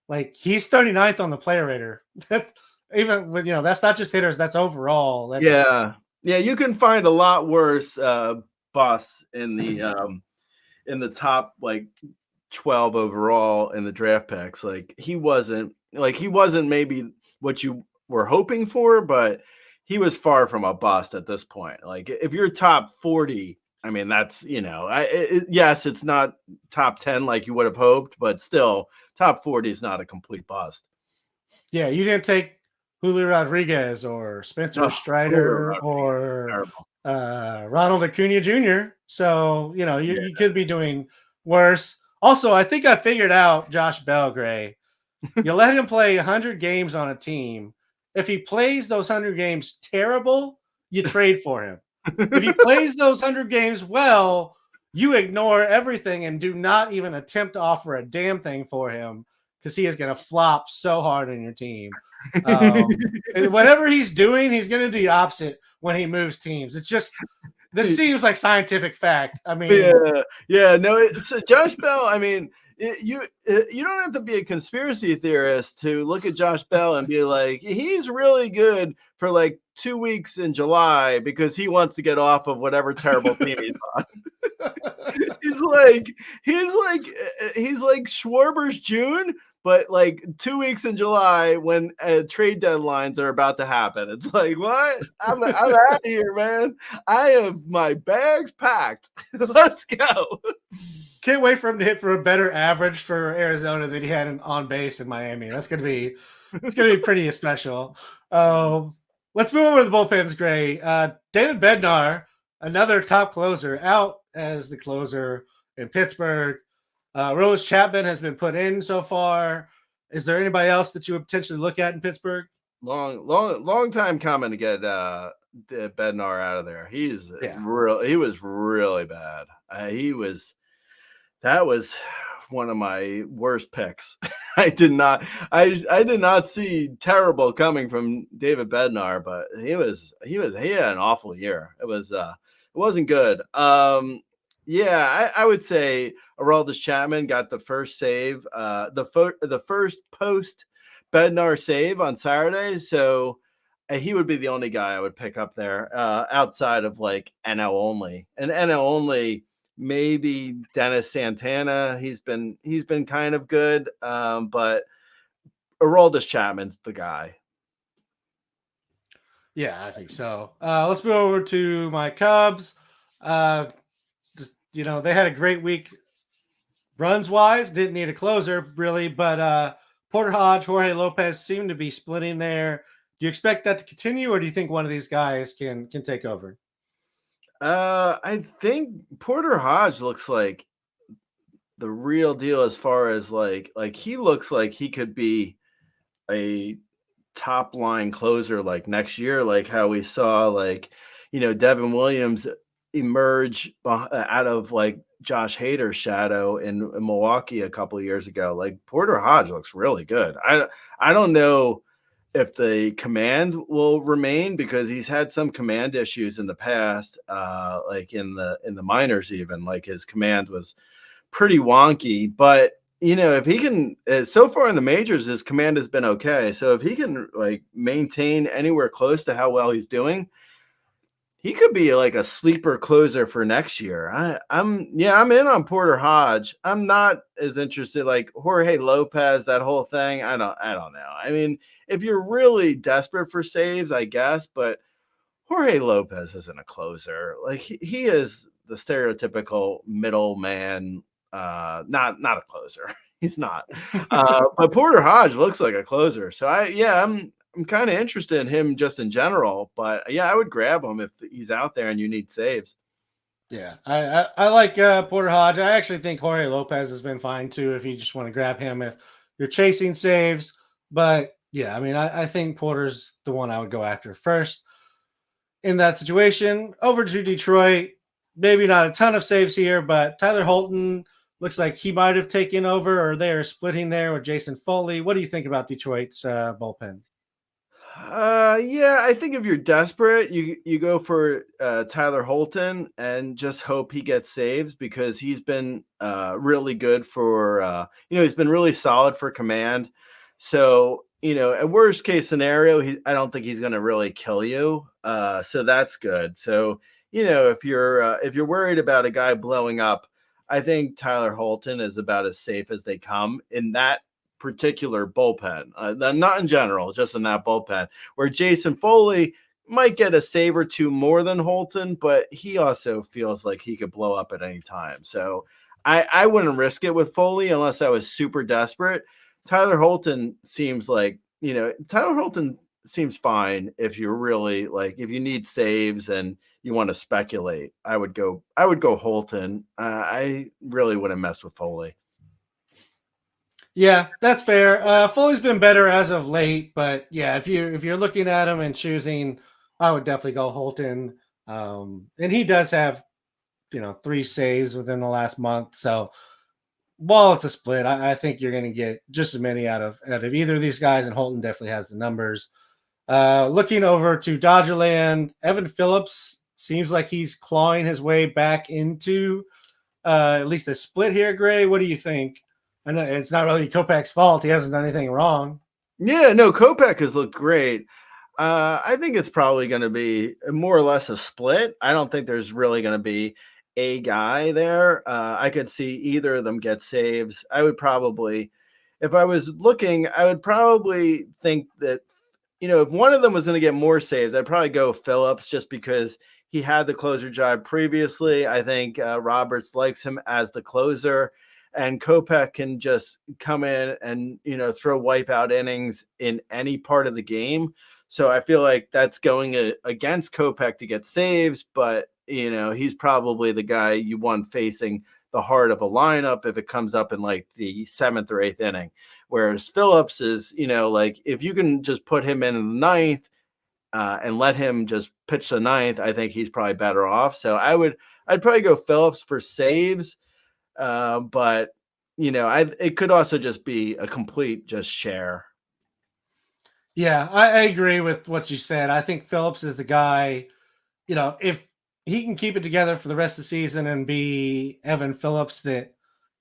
like he's 39th on the player rater. That's even with that's not just hitters, that's overall. That's yeah. You can find a lot worse busts in the top like 12 overall in the draft picks. Like he wasn't maybe what you were hoping for, but he was far from a bust at this point. Like if you're top 40, I mean, that's, yes, it's not top 10 like you would have hoped, but still top 40 is not a complete bust. Yeah, you didn't take Julio Rodriguez or Spencer Strider or Ronald Acuna Jr. So, you could be doing worse. Also, I think I figured out Josh Bell, Gray. You let him play 100 games on a team. If he plays those 100 games terrible, you trade for him. If he plays those 100 games well, you ignore everything and do not even attempt to offer a damn thing for him because he is going to flop so hard on your team. Whatever he's doing, he's going to do the opposite when he moves teams. It's just this seems like scientific fact. I mean, so Josh Bell. I mean, you don't have to be a conspiracy theorist to look at Josh Bell and be like, he's really good for like 2 weeks in July because he wants to get off of whatever terrible team he's on. he's like Schwarber's June, but like 2 weeks in July when trade deadlines are about to happen. It's like, what? I'm out of here, man. I have my bags packed. Let's go. Can't wait for him to hit for a better average for Arizona than he had on base in Miami. It's gonna be pretty special. Let's move over to the bullpens, Gray. David Bednar, another top closer, out as the closer in Pittsburgh. Rose Chapman has been put in so far. Is there anybody else that you would potentially look at in Pittsburgh? Long time coming to get Bednar out of there. He was really bad. That was one of my worst picks. I did not see terrible coming from David Bednar, but he had an awful year. It wasn't good. I would say Aroldis Chapman got the first save, the first post Bednar save on Saturday. So he would be the only guy I would pick up there outside of like NL only, and NL only. Maybe Dennis Santana. He's been kind of good, but Aroldis Chapman's the guy. Yeah, I think so. Let's move over to my Cubs. They had a great week runs wise. Didn't need a closer really, but Porter Hodge, Jorge Lopez seem to be splitting there. Do you expect that to continue, or do you think one of these guys can take over? I think Porter Hodge looks like the real deal as far as like he looks like he could be a top line closer like next year, like how we saw like, Devin Williams emerge out of like Josh Hader's shadow in Milwaukee a couple of years ago. Like Porter Hodge looks really good. I don't know if the command will remain because he's had some command issues in the past, like in the minors, even like his command was pretty wonky, but if he can, so far in the majors, his command has been okay. So if he can like maintain anywhere close to how well he's doing, he could be like a sleeper closer for next year. I'm in on Porter Hodge. I'm not as interested like Jorge Lopez, that whole thing. I don't know. I mean, if you're really desperate for saves, I guess, but Jorge Lopez isn't a closer. Like he is the stereotypical middleman, not a closer. He's not. But Porter Hodge looks like a closer. So I'm kind of interested in him just in general, but I would grab him if he's out there and you need saves. Yeah, I like Porter Hodge. I actually think Jorge Lopez has been fine too if you just want to grab him if you're chasing saves. But yeah, I mean, I think Porter's the one I would go after first in that situation. Over to Detroit, maybe not a ton of saves here, but Tyler Holton looks like he might have taken over, or they're splitting there with Jason Foley. What do you think about Detroit's bullpen? Yeah, I think if you're desperate, you go for Tyler Holton and just hope he gets saves, because he's been really good for he's been really solid for command. So, at worst case scenario, I don't think he's going to really kill you. So that's good. So, if you're worried about a guy blowing up, I think Tyler Holton is about as safe as they come in that particular bullpen, not in general, just in that bullpen, where Jason Foley might get a save or two more than Holton, but he also feels like he could blow up at any time. So I wouldn't risk it with Foley unless I was super desperate. Tyler Holton seems fine if you're really if you need saves and you want to speculate. I would go Holton. I really wouldn't mess with Foley. Yeah, that's fair. Foley's been better as of late, but yeah, if you're looking at him and choosing, I would definitely go Holton. And he does have 3 saves within the last month. So while it's a split, I think you're going to get just as many out of either of these guys, and Holton definitely has the numbers. Looking over to Dodgerland, Evan Phillips seems like he's clawing his way back into at least a split here. Gray, what do you think? I know it's not really Kopech's fault. He hasn't done anything wrong. Yeah, no, Kopech has looked great. I think it's probably going to be more or less a split. I don't think there's really going to be a guy there. I could see either of them get saves. I would probably, if I was looking, I would probably think that, if one of them was going to get more saves, I'd probably go Phillips, just because he had the closer job previously. I think Roberts likes him as the closer. And Kopech can just come in and, throw wipeout innings in any part of the game. So I feel like that's going against Kopech to get saves, but, he's probably the guy you want facing the heart of a lineup if it comes up in the 7th or 8th inning. Whereas Phillips is, if you can just put him in the 9th and let him just pitch the 9th, I think he's probably better off. So I'd probably go Phillips for saves. But it could also just be a complete just share. Yeah, I agree with what you said. I think Phillips is the guy, if he can keep it together for the rest of the season and be Evan Phillips that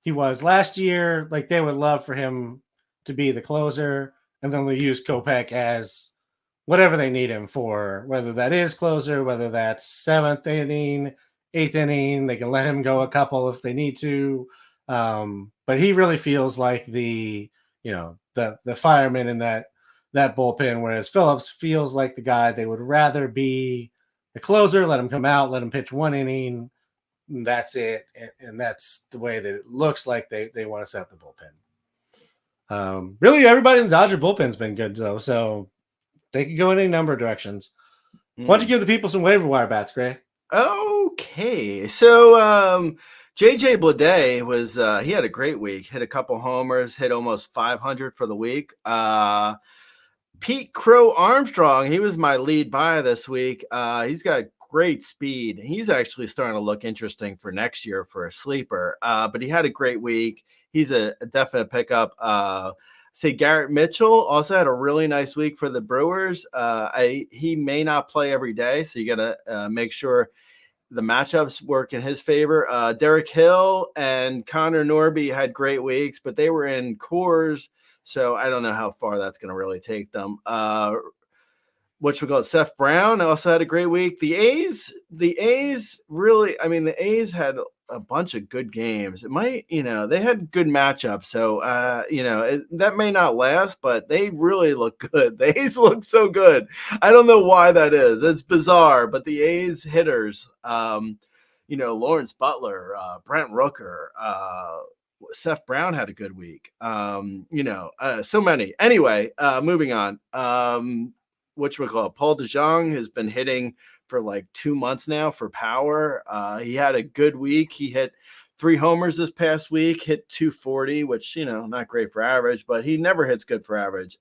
he was last year, they would love for him to be the closer, and then they'll use Kopech as whatever they need him for, whether that is closer, whether that's 7th inning, 8th inning. They can let him go a couple if they need to. But he really feels like the fireman in that bullpen, whereas Phillips feels like the guy they would rather be the closer, let him come out, let him pitch 1 inning. That's it. And that's the way that it looks like they want to set up the bullpen. Really, everybody in the Dodger bullpen's been good, though. So they could go in any number of directions. Why don't you give the people some waiver wire bats, Gray? Okay. So JJ Bleday was he had a great week. Hit a couple homers, hit almost 500 for the week. Pete Crow Armstrong, he was my lead buy this week. He's got great speed. He's actually starting to look interesting for next year for a sleeper. But he had a great week. He's a definite pickup. Say Garrett Mitchell also had a really nice week for the Brewers. He may not play every day, so you got to make sure the matchups work in his favor. Derek Hill and Connor Norby had great weeks, but they were in Coors, so I don't know how far that's going to really take them. Seth Brown also had a great week. The A's really, the A's had a bunch of good games. It might, they had good matchups. So, that may not last, but they really look good. The A's look so good. I don't know why that is. It's bizarre, but the A's hitters, Lawrence Butler, Brent Rooker, Seth Brown had a good week. So many. Anyway, moving on. Paul DeJong has been hitting for 2 months now for power. He had a good week. He hit 3 homers this past week, hit 240, which, not great for average, but he never hits good for average.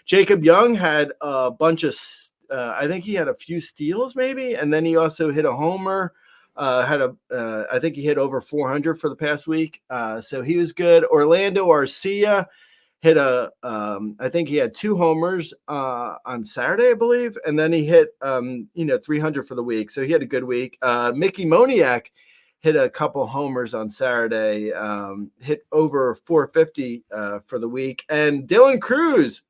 Jacob Young had a bunch of, I think he had a few steals maybe, and then he also hit a homer. I think he hit over 400 for the past week. So he was good. Orlando Arcia hit I think he had 2 homers on Saturday, I believe. And then he hit, 300 for the week. So he had a good week. Mickey Moniak hit a couple homers on Saturday, hit over 450 for the week. And Dylan Cruz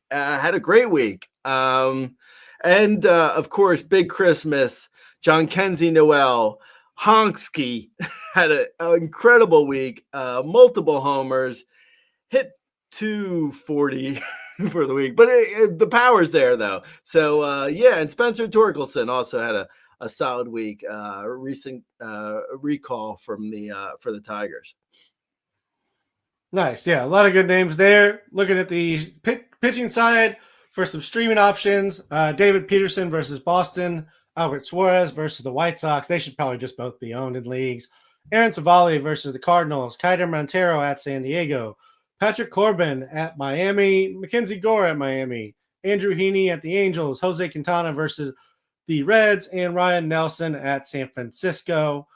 had a great week. And of course, Big Christmas, John Kenzie Noel, Honksky had an incredible week, multiple homers, hit 240 for the week. But the power's there, though. So, and Spencer Torkelson also had a solid week, recent recall from for the Tigers. Nice. Yeah, a lot of good names there. Looking at the pitching side for some streaming options, David Peterson versus Boston, Albert Suarez versus the White Sox. They should probably just both be owned in leagues. Aaron Savali versus the Cardinals, Keider Montero at San Diego, Patrick Corbin at Miami, Mackenzie Gore at Miami, Andrew Heaney at the Angels, Jose Quintana versus the Reds, and Ryan Nelson at San Francisco.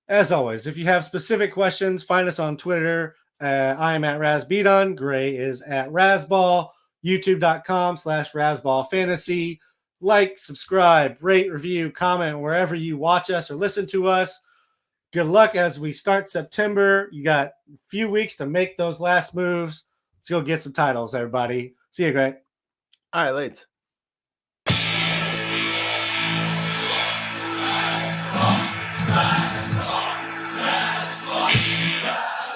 As always, if you have specific questions, find us on Twitter. I am at RazBeaton. Gray is at Razzball. YouTube.com/Razzball Fantasy. Like, subscribe, rate, review, comment wherever you watch us or listen to us. Good luck as we start September. You got a few weeks to make those last moves. Let's go get some titles, everybody. See you, Gray. All right, late.